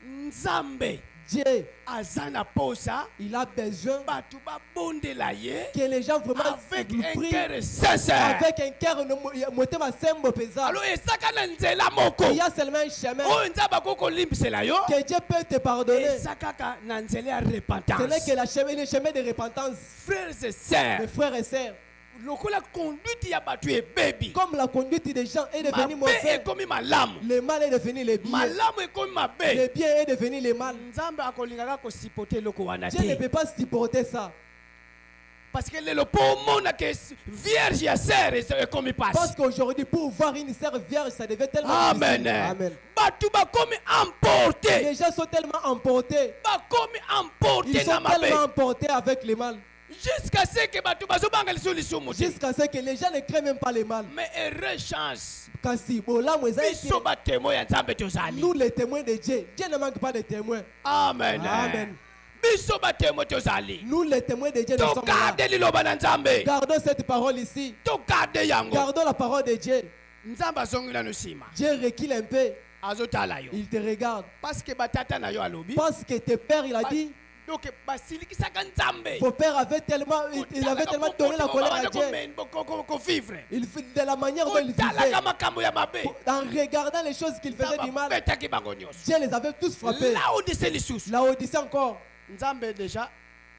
Nzambe Dieu, azana posa. il a besoin Batu babondela ye. que les gens vraiment Avec lui un prient cœur sincère. avec un cœur motema sembo pesa. Alors esaka na nzela moko. Il y a seulement un chemin Oyo nzambe akokolimbisela yo. que Dieu peut te pardonner. Eza kaka na nzela ya Ce n'est repentance. que le chemin de repentance. Frères et Mes sœurs, frères et sœurs, lokola conduite ya bato ebebi. comme la conduite des gens est devenue Mabe mauvaise, ekomi malamu. le mal est devenu le bien. Malamu ekomi mabe. Le bien est devenu le mal. Nzambe akolingaka kosipote eloko wana Dieu ne te. peut pas supporter ça. Parce que lelo po omona ke vierge ya sœur ekomi Parce pasi. qu'aujourd'hui, pour voir une sœur vierge, ça devait tellement Amen. difficile. Amen. Bato bakomi emporté. Les gens sont tellement emportés. Bakomi Ils emporté sont na mabe. tellement emportés avec le mal. Jusqu'à ce que bato bazobanga lisumu te. Jusqu'à ce que les gens ne craignent même pas le mal. Mais heureuse chance. Kasi bolamu eza ete, Biso batémoin ya nzambe tozali. nous les témoins de Dieu. Dieu ne manque pas de témoins. Amen. Amen. Biso batémoin tozali. Nous les témoins de Dieu, nous sommes là. Togarde liloba na nzambe. Gardons cette parole ici. Togarde yango. Gardons la parole de Dieu. Nzambe azongi na nsima. Dieu recule un peu. Azotala yo. Il te regarde. Parce que batata na yo alobi. Parce que tes pères, il a dit, Donc basilikisaka nzambe. vos pères avaient tellement, ils avaient tellement donné la colère à Dieu. Vivre. Il fait de la manière dont ils vivaient. Kotalaka makambo ya mabe. En regardant les choses qu'ils faisaient du mal, Betaki bango nyonso. Dieu les avait tous frappés. Là où c'est lisusu. La Odyssée encore, Nzambe déjà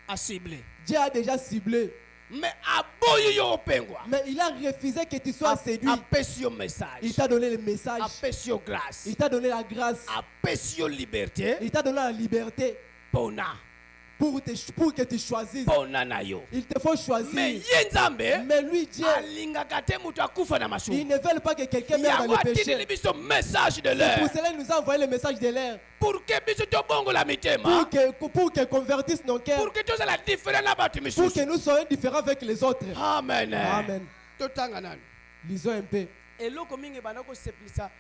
a ciblé. Dieu a déjà ciblé. Mais aboyi yo opengwa. Mais il a refusé que tu sois séduit. Apesi yo message. Il t'a donné le message. Apesi yo grâce. Il t'a donné la grâce. Apesi yo liberté. Il t'a donné la liberté Pona. pour que tu choisisses. Pona na yo. Il te faut Mais choisir. ye nzambe. Mais lui, Dieu, Alingaka te mutu akufa na il masumu. ne veut pas que quelqu'un meure dans Yango le atindeli péché. biso message de Pour l'air. cela, il nous a envoyé le message de l'air. Pour que biso tobongola mitema. Pour que convertissent nos cœurs. Pour que tozala différent na bato Pour misusu. que nous soyons différents avec les autres. Amen. Amen. Totanga nani. Lisons un peu. Eloko mingi bana kosepelisa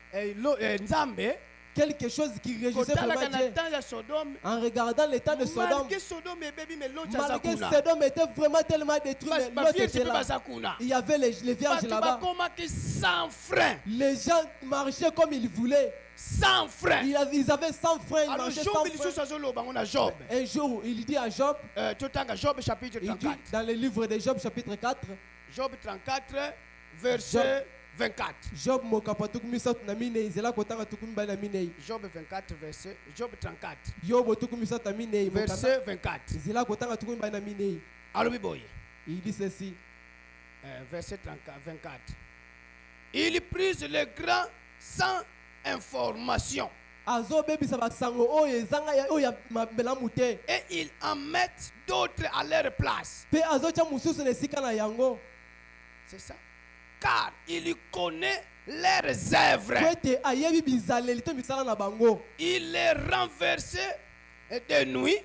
nzambe. Quelque chose qui réjouissait Kotalaka vraiment na Dieu. temps ya Sodome. En regardant l'état de Sodome, Malgré Sodome ebebi mais l'autre aza malgré kuna. Sodome était vraiment tellement détruit, mais l'autre Bafierge était mpe là. baza kuna. Il y avait les vierges Bato là-bas. bakomaki sans frein. Les gens marchaient comme ils voulaient. Sans frein. Ils avaient 100 freins, ils Alors marchaient Job sans lisusu freins. azoloba ngo na Job. Un jour, il dit à Job, Totanga Job chapitre il dit 34. dans le livre de Job chapitre 4, Job 34 verset 24. Job mokapa tukumi satu na minei, zela kotanga tukumi ba na minei. Job 24 verset Job 34 Yobo tukumi satu na minei, verset 24. zela kotanga tukumi ba na minei. Il dit ceci. Verset 24. Il prit les grands sans information. Et ils en mettent d'autres à leur place. C'est ça. Car il connaît leurs œuvres. Il les renversait de nuit et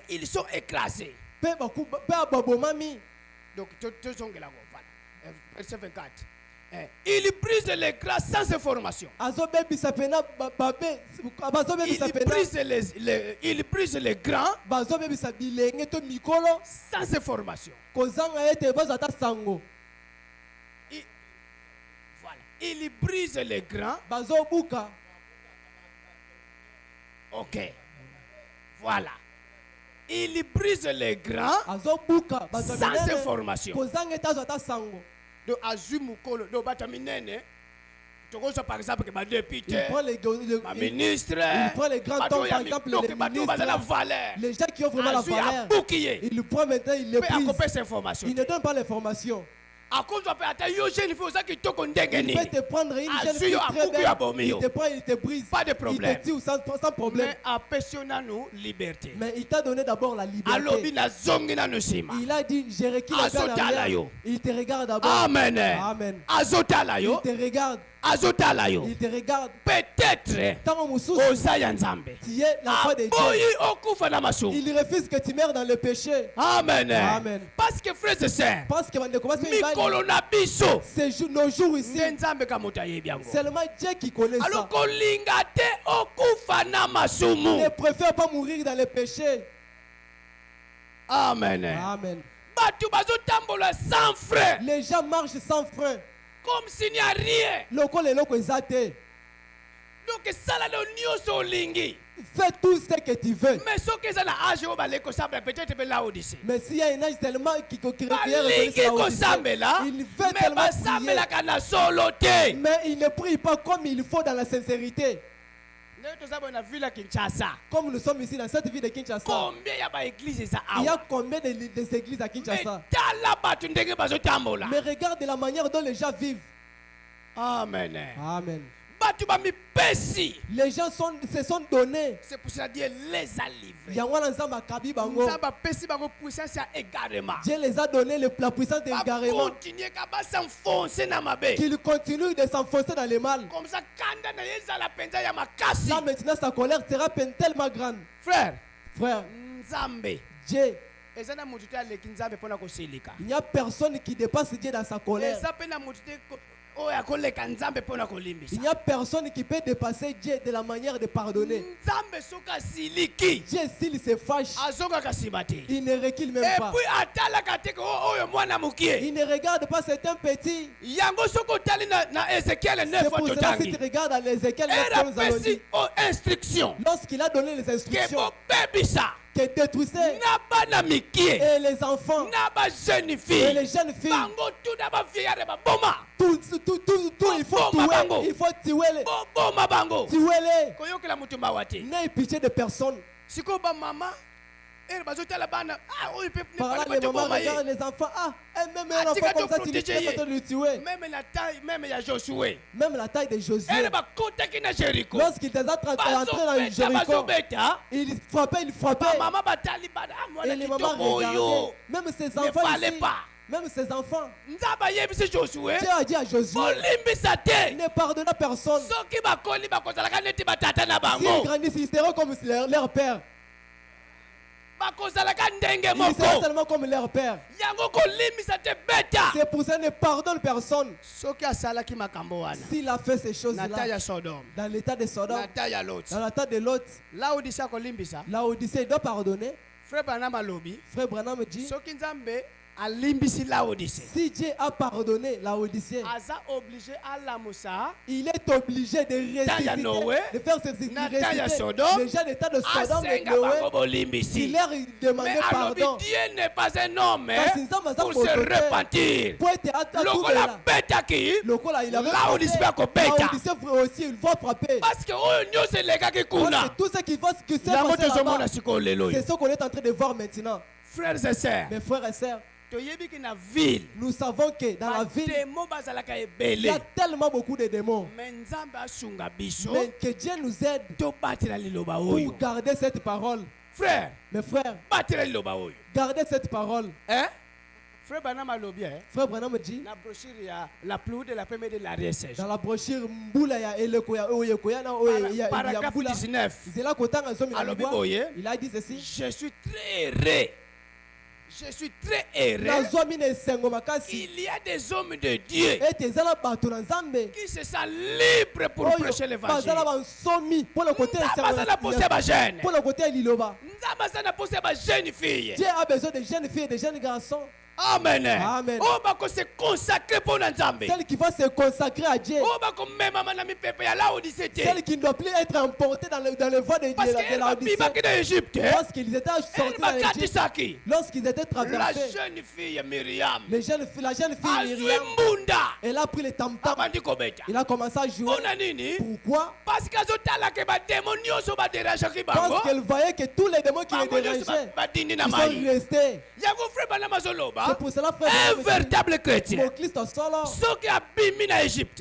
ils sont écrasés. Donc, verset 24. Il brise les grâces sans information. Il brise les grands sans information. Il brise les grands. Ok. Voilà. Il brise les grands sans information. Donc, Azumukolo, donc, Bataminene, par exemple, ma député, ma ministre, il prend les grands temps, par exemple, les gens qui ont vraiment la valeur. Il le prend maintenant, il le brise. Il ne donne pas l'information. À cause de il faut ça qu'il te il peut te prendre une jeune fille très belle. Il te prend, il te brise. Pas de problème. Il te tue sans problème. Mais appelle-nous liberté. Mais il t'a donné d'abord la liberté. Il a dit, j'ai requis la paix. Il te regarde d'abord. Amen. Amen. Il te regarde. Il te regarde. Peut-être tu es l'enfant de Dieu. Il refuse que tu meurs dans le péché. Amen. Amen. Parce que frères et sœurs, c'est nos jours ici. Seulement Dieu qui connaît ça. Il ne préfère pas mourir dans le péché. Amen. Amen. Sans frein. Les gens marchent sans frein. Comme s'il n'y a rien. Donc fais tout ce que tu veux. Mais s'il y a un âge tellement qui requiert il veut tellement prier. Mais il ne prie pas comme il faut dans la sincérité. Comme nous sommes ici dans cette ville de Kinshasa. Il y a combien d'églises à Kinshasa? Mais regarde la manière dont les gens vivent. Amen. Amen. Les gens se sont donnés. C'est pour ça que Dieu les a livrés. Dieu les a donné la puissance d'égarement. Qu'ils continuent de s'enfoncer dans le mal. Comme ça, là maintenant sa colère sera tellement grande. Frère, Dieu. Il n'y a personne qui dépasse Dieu dans sa colère. Il n'y a personne qui peut dépasser Dieu de la manière de pardonner. Dieu, s'il se fâche, il ne recule même pas. Il ne regarde pas certains petits. C'est pour cela que si tu regardes à Ézéchiel 9, lorsqu'il a donné les instructions, que détruisait et les enfants et les jeunes filles, tout il faut tuer, n'aie pitié de personne. Par là, les mamans regardent les enfants. Même un enfant comme ça, tu ne peux pas le tuer. Même la taille de Josué. Lorsqu'il était entré dans Jéricho, il frappait. Et les mamans regardaient. Même ses enfants ici. Même ses enfants. Dieu a dit à Josué, ne pardonne à personne. S'ils grandissent, ils seront comme leur père. Ils seront seulement comme leur père. C'est pour ça qu'il ne pardonne personne. S'il a fait ces choses-là dans l'état de Sodome, dans l'état de Lot, Laodicée doit pardonner. Frère Branham dit, si Dieu a pardonné Laodicée, il est obligé de ressusciter, de faire ressusciter les gens d'état de Sodome et Noé. Il leur demandait pardon. Dieu n'est pas un homme pour se repentir. Laodicée aussi, il va frapper. Parce que tout ce qui va se passer là-bas, c'est ce qu'on est en train de voir maintenant. Frères et sœurs, mes frères et sœurs, nous savons que dans la ville, il y a tellement beaucoup de démons. Mais que Dieu nous aide pour garder cette parole. Frère, mes frères, gardez cette parole. Hein? Frère Branham a lobby, Frère Branham dit la brochure il y a la pluie de la première de l'arrière-saison. Dans la brochure Mboula ya elekoya oyekoya na oye paragraphe 19. Zela kotanga zomi na lobby, il a dit ceci. Je suis très heureux. Je suis très heureux. Il y a des hommes de Dieu qui se sentent libres pour prêcher l'évangile. Dieu a besoin de jeunes filles et de jeunes garçons. Amen. Amen. Oh, bah, se consacrer pour Nzambe. Celle qui va se consacrer à Dieu. Oh, bah, comme même là où celle qui ne doit plus être emportée dans le voie de l'Égypte. Lorsqu'ils étaient sortis d'Égypte, lorsqu'ils étaient traversés, la jeune fille Myriam, la jeune fille Myriam, elle a pris le tam-tam. Il a commencé à jouer. Pourquoi? Parce qu'elle voyait que tous les démons qui les dérangeaient, ils sont restés. C'est pour cela, frère, un véritable chrétien,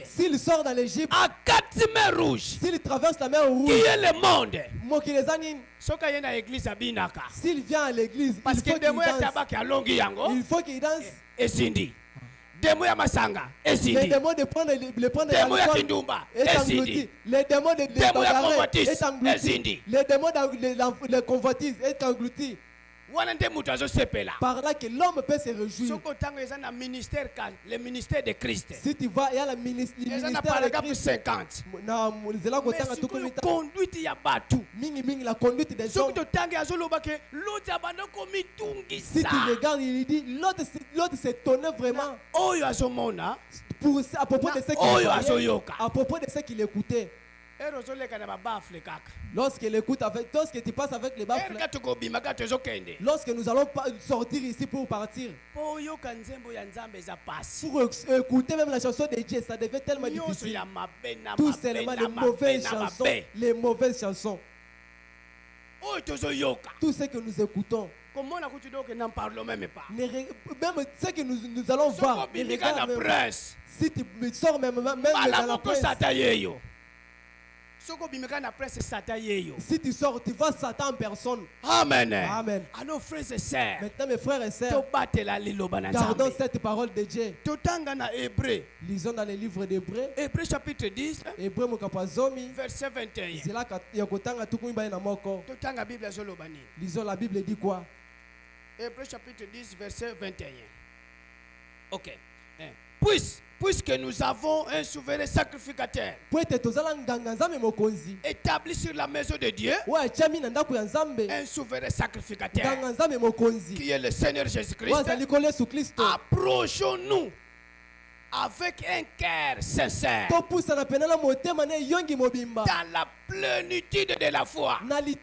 s'il sort dans l'Égypte, à 4 mers rouges, s'il traverse la mer rouge, qui est le monde, s'il vient à l'église, parce que il faut qu'il danse. Et Cindy. Démons ya masanga, et Cindy. Les démons de prendre démons ya kindumba, et Cindy. Les démons de convoitise, et Cindy. Les démons de convoitise est englouti. Par là que l'homme peut se réjouir. Le ministère de Christ. Si tu vois, il y a le ministère de Christ. 50. La conduite des hommes. Si tu regardes, il dit, l'autre s'étonnait vraiment. À propos de ce qu'il voyait, à propos de ce qu'il écoutait. Lorsque tu passes avec les baffles, lorsque nous allons sortir ici pour partir, pour écouter même la chanson de Dieu, ça devient tellement difficile. Tout seulement les mauvaises chansons. Tout ce que nous écoutons, n'en parlons même pas. Même ce que nous allons voir, si tu sors même dans la presse, si tu sors, tu vois Satan en personne. Amen. Amen. Alors, frères et sœurs, maintenant, mes frères et sœurs, gardons cette parole de Dieu. Lisons dans les livres d'Hébreux. Hébreux chapitre 10, Hébreux verset 21. Lisons la Bible dit quoi? Hébreux chapitre 10, verset 21. Ok. Puisque nous avons un souverain sacrificateur établi sur la maison de Dieu, un souverain sacrificateur qui est le Seigneur Jésus-Christ, approchons-nous avec un cœur sincère dans la plénitude de la foi, le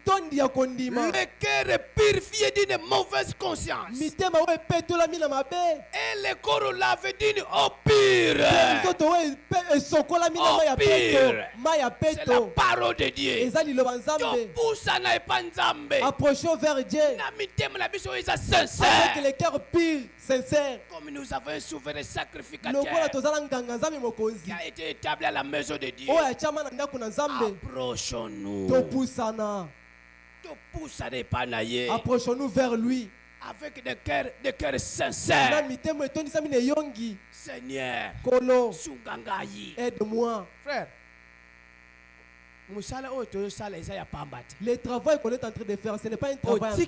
cœur est purifié d'une mauvaise conscience et le corps lavé d'une eau pure. C'est la parole de Dieu. Approchons vers Dieu avec le cœur pur, sincère. Comme nous avons un souverain sacrificateur qui a été établi à la maison de Dieu, approchons-nous. Approchons-nous vers lui avec des cœurs sincères. Seigneur, aide-moi. Frère, le travail qu'on est en train de faire, ce n'est pas un travail en vain.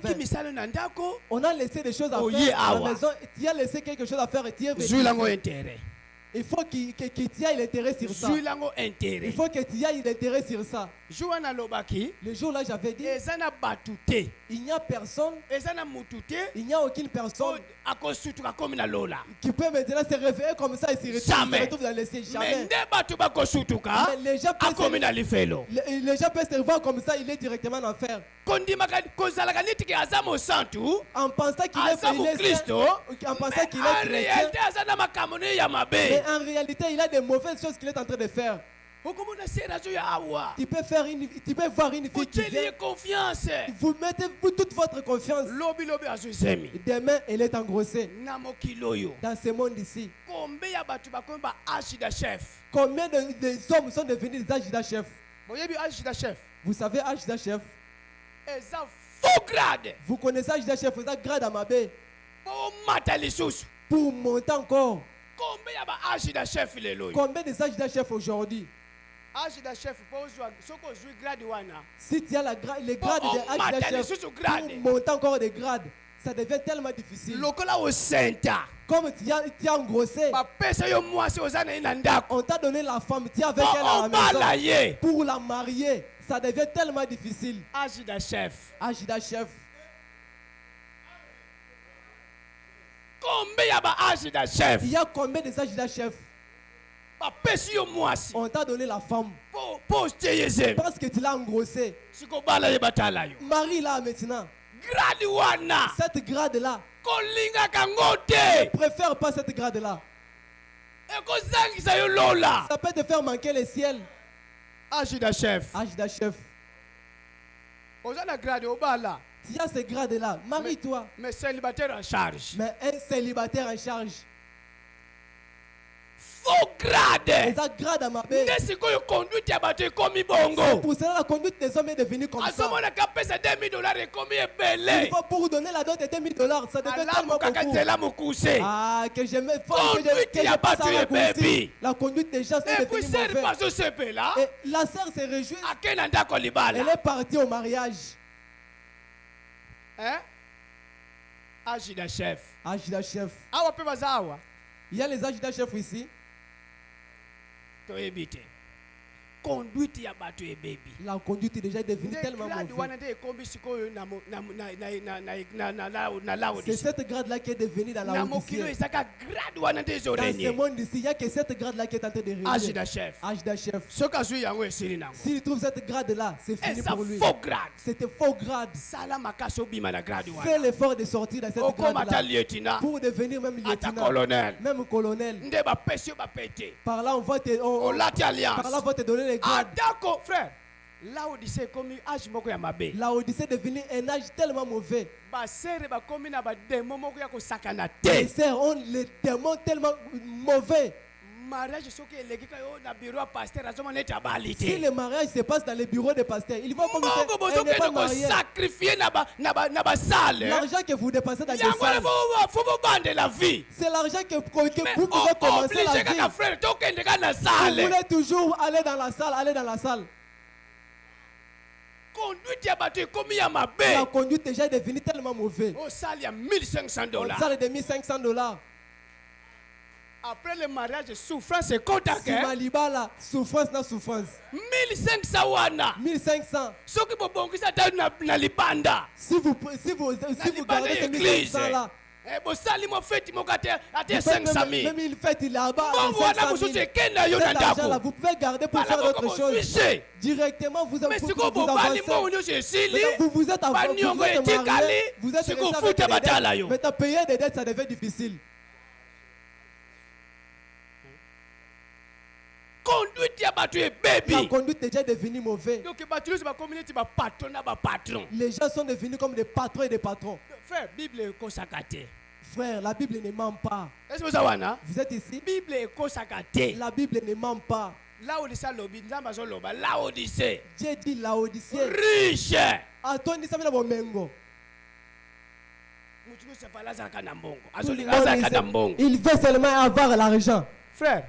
On a laissé des choses à faire à la maison. Tu as laissé quelque chose à faire et tu es venu. Il faut que tu aies l'intérêt sur ça. Il faut que tu aies l'intérêt sur ça. Le jour là, j'avais dit, il n'y a personne, il n'y a aucune personne qui peut maintenant se réveiller comme ça et se retrouve dans le ciel. Jamais. Mais les gens peuvent se voir comme ça, il est directement en enfer. En pensant qu'il est chrétien, mais en réalité, il a des mauvaises choses qu'il est en train de faire. Tu peux voir une fille qui vient. Confiance. Vous mettez toute votre confiance. Demain, elle est engrossée. Dans ce monde ici. Combien de hommes sont devenus des Agida-chefs? Vous savez Agida-chef? Vous connaissez Agida-chef? Vous avez grade à ma baie. Pour monter encore. Combien de Agida-chefs aujourd'hui? Si tu as les grades de Agida-chef, pour monter encore des grades, ça devient tellement difficile. Comme tu as engrossé, on t'a donné la femme, tu es avec elle à la maison. Pour la marier, ça devient tellement difficile. Agida-chef. Il y a combien de Agida-chefs? On t'a donné la femme parce que tu l'as engrossé. Marie-la maintenant. Cette grade-là, ne préfère pas cette grade-là. Ça peut te faire manquer le ciel. Agida-chef. Tu as ce grade-là, marie-toi. Mais célibataire en charge. Mais un célibataire en charge. Faux grade. Les grades à ma belle. C'est pour cela la conduite des hommes est devenue comme ça. $2,000 Il faut pour donner la dot de $2,000, ça devient tellement beaucoup. Ah, que je me passe à la conduite. La conduite des gens est devenue mauvaise. Et la sœur se réjouit. Elle est partie au mariage. Hein? Agida-chef. Il y a les Agida-chefs ici. La conduite est déjà devenue tellement mauvaise. C'est cette grade-là qui est devenue dans la Odyssée. Dans ce monde ici, il n'y a que cette grade-là qui est en train de réunir. Agida-chef. S'il trouve cette grade-là, c'est fini pour lui. C'était faux grade. Fais l'effort de sortir de cette grade-là pour devenir même lieutenant, même colonel. Par là, on va te donner les grades. L'Odyssée est devenue un âge tellement mauvais. Les sœurs ont les démons tellement mauvais. Si le mariage se passe dans les bureaux des pasteurs, ils vont commencer à ne pas marier. L'argent que vous dépensez dans des salles, c'est l'argent que vous pouvez commencer la vie. Vous voulez toujours aller dans la salle. La conduite déjà est devenue tellement mauvaise. Au salle, il y a $1,500. Au salle de $1,500. Après le mariage, souffrance et contact. Si Maliba là, souffrance na souffrance. 1,500 wana. 1,500. Soki bobongisa ta na libanda. Si vous gardez ce 1,500 là. Bosali mo feti mo kate ate 500,000. Même il fait là-bas. Vous pouvez garder pour faire d'autres choses. Directement vous avancez. Vous êtes marié. Vous êtes marié. Mais t'as payé des dettes, ça devient difficile. La conduite est déjà devenue mauvaise. Les gens sont devenus comme des patrons et des patrons. Frère, la Bible ne ment pas. Vous êtes ici? La Bible ne ment pas. Dieu dit Laodicée. Riche. Attendez, ça vient de Mengo. Il veut seulement avoir l'argent. Frère,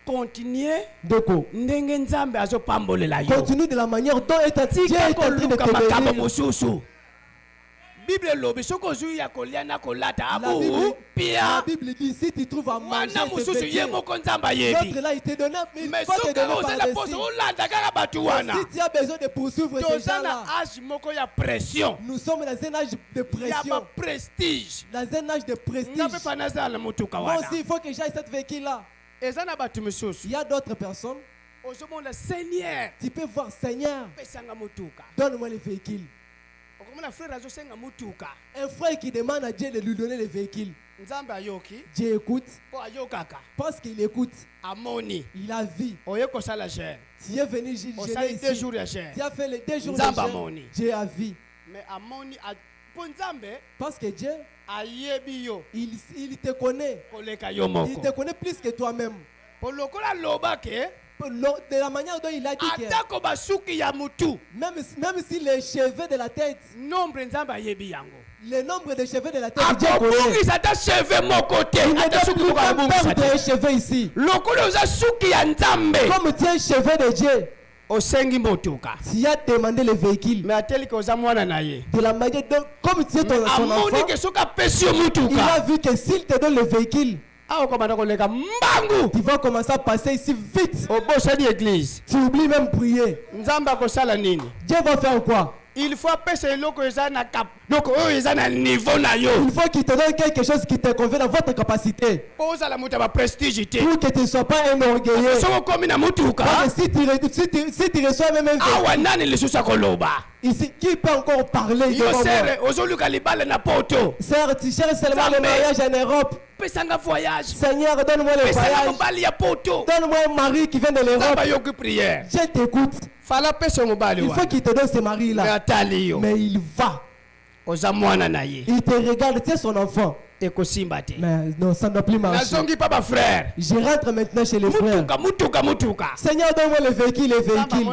continuez. Continue de la manière dont Dieu est en train de te bénir. Bible lobi soko zui ya koliana kolata abu pia. La Bible dit si tu trouves à manger c'est béni. L'autre là il te donne mais faut te donner par-dessus. Si tu as besoin de poursuivre ces gens-là, nous sommes dans un âge de pression. Dans un âge de prestige. Moi aussi il faut que j'aille cette véhicule-là. Il y a d'autres personnes. Tu peux voir Seigneur, donne-moi le véhicule. Un frère qui demande à Dieu de lui donner le véhicule. Dieu écoute. Parce qu'il écoute. Il a vu. Tu es venu ici. Tu as fait les 2 jours de jeûne. Dieu a vu. Parce que Dieu, il te connaît. Il te connaît plus que toi-même. De la manière dont il a dit que même si les cheveux de la tête, le nombre de cheveux de la tête, Dieu connaît. Il ne peut pas perdre des cheveux ici. Comme tu es un cheveu de Dieu, tu as demandé le véhicule. De la manière dont, comme tu es ton enfant, il a vu que s'il te donne le véhicule, tu vas commencer à passer ici vite. Tu oublies même prier. Dieu va faire quoi? Il faut appeler loko ezana cap. Donc niveau na yo. Il faut qu'il te donne quelque chose qui te convient dans votre capacité. Pour que tu ne sois pas un orgueilleux. Si tu reçois même un véhicule, ici, qui peut encore parler? Sœur, tu cherches seulement le mariage en Europe. Seigneur, donne-moi le voyage. Donne-moi un mari qui vient de l'Europe. Je t'écoute. Il faut qu'il te donne ce mari-là. Mais il va. Il te regarde, tu es son enfant. Mais non, ça ne doit plus marcher. Je rentre maintenant chez les frères. Seigneur, donne-moi le véhicule, le véhicule.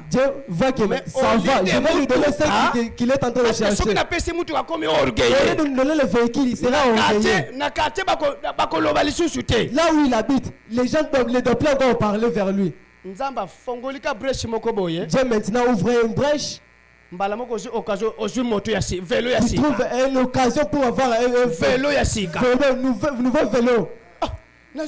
Dieu voit que ça va. Je vais lui donner ce qu'il est en train de chercher. Au lieu de lui donner le véhicule, il sera orgueilleux. Là où il habite, les gens ne doivent plus encore parler vers lui. Dieu maintenant ouvre une brèche. Tu trouves une occasion pour avoir un vélo, nouveau vélo. Au lieu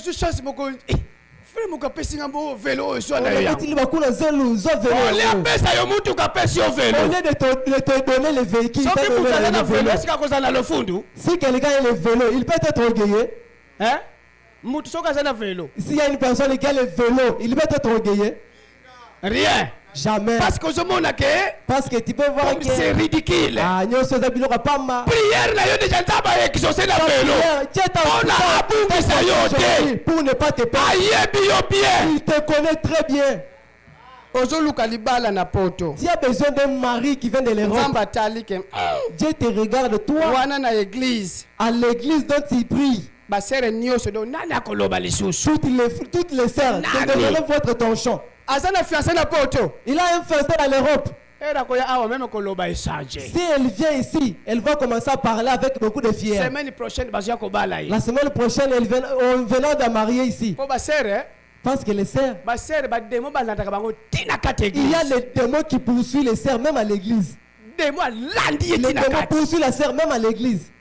de te donner le véhicule, si quelqu'un a le vélo, il peut être orgueilleux. S'il y a une personne qui a le vélo, il peut être orgueilleux. Rien. Jamais. Parce que tu peux voir que c'est ridicule. Prière na yo déjà taba exaucer na vélo. On a abouki sa yo pour ne pas te perdre. Il te connaît très bien. Tu as besoin d'un mari qui vient de l'Europe. Dieu te regarde toi. À l'église dont tu pries. Toutes les sœurs, donnez votre tonchon. Il a un fiancé dans l'Europe. Si elle vient ici, elle va commencer à parler avec beaucoup de fierté. La semaine prochaine, elle venant de marier ici. Parce que les sœurs, il y a les démons qui poursuivent les sœurs même à l'église. Les démons poursuivent la sœur même à l'église.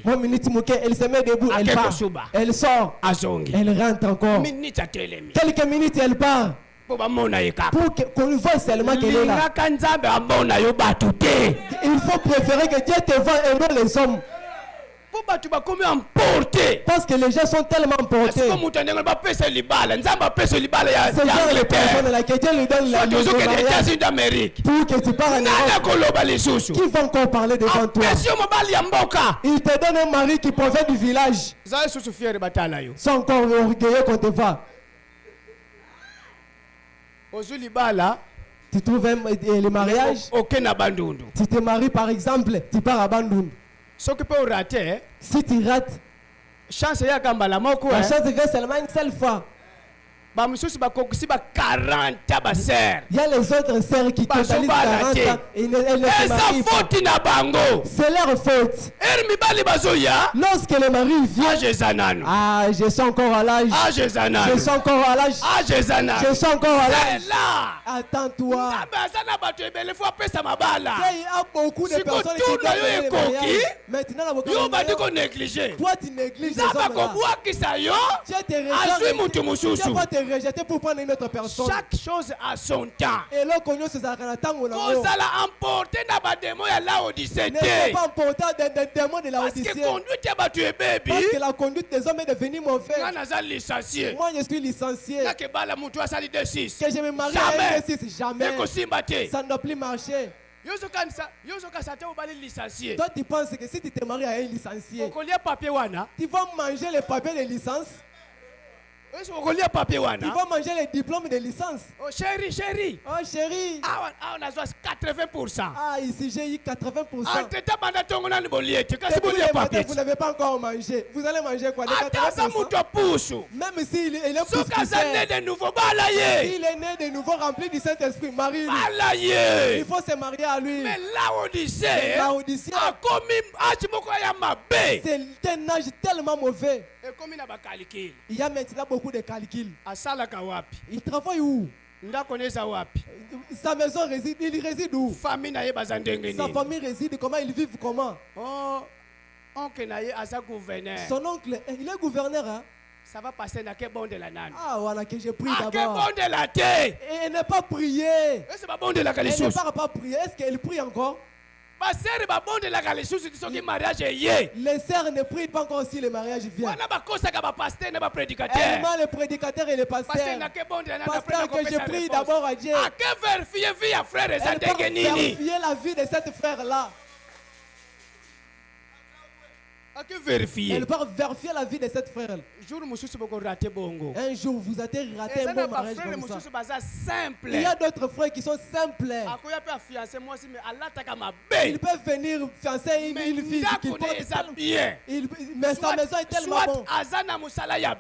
Une minute, elle se met debout, elle part. Elle sort, elle rentre encore. Quelques minutes, elle part. Pour qu'on voit seulement qu'elle est là. Il faut préférer que Dieu te voie et non les hommes. Parce que les gens sont tellement emportés. C'est genre de personne là que Dieu lui donne la mariage pour que tu parles en Europe. Qui va encore parler devant toi? Il te donne un mari qui provient du village. Sont encore orgueilleux quand tu vas. Tu trouves le mariage. Tu te maries par exemple, tu pars à Bandung. Si tu rates, la chance vient seulement une seule fois. Il y a les autres sœurs qui totalisent 40 ans et elles ne se marient pas. C'est leur faute. Lorsque le mari vient, je suis encore à l'âge. Je suis encore à l'âge. Je suis encore à l'âge. Attends-toi. Il y a beaucoup de personnes qui doivent le mariage. Maintenant, toi tu négliges les hommes là. Dieu te regarde. le rejeter pour prendre une autre personne. Chaque chose a son temps. Et là, qu'on y se s'arrête tant on a. Vous allez emporter dans la démon à la Odyssée. Ne faut pas emporter des démons de la Parce que Odyssée. conduite est battue, baby. Parce que la conduite des hommes est devenue mauvaise. Licencié. Moi, je suis licencié. Que je me marie à un D6, jamais. Ça ne doit plus marcher. Toi, tu penses que si tu te maries à un licencié, tu vas manger les papiers de licence. Tu vas manger les diplômes de licence. Oh chérie. Oh chérie. On a 80%. Ah, ici j'ai eu 80%. Vous n'avez pas encore mangé. Vous allez manger quoi? Les 80%? Même s'il est poussé. S'il est né de nouveau rempli du Saint-Esprit, marie-lui. Il faut se marier à lui. Mais la Odyssée, c'est un âge tellement mauvais. Il y a maintenant beaucoup de calculs. Il travaille où? Sa maison réside, il réside où? Sa famille réside, comment ils vivent, comment? Son oncle, il est gouverneur, hein? Ça va passer dans quel bon de la nane? Ah, voilà que j'ai prié d'abord. Quel bon de la terre? Et elle n'est pas prié. C'est pas bon de la Elle ne part pas prier. Est-ce qu'elle prie encore? Les sœurs ne prient pas encore si le mariage vient. Elle m'a le prédicateur et le pasteur. Pasteur, que je prie d'abord à Dieu. Elle va vérifier la vie de cette frère-là. Elle va vérifier la vie de cette frère. Un jour, vous avez raté un bon mariage comme ça. Il y a d'autres frères qui sont simples. Ils peuvent venir fiancer une fille qui porte bien. Mais sa maison est tellement bonne.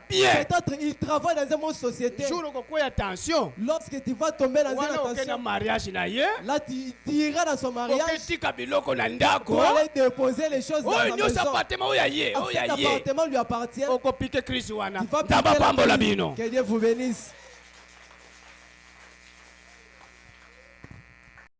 Peut-être il travaille dans une bonne société. Lorsque tu vas tomber dans une attention, là tu iras dans son mariage pour aller déposer les choses dans la maison. Cet appartement lui appartient. Que Dieu vous bénisse.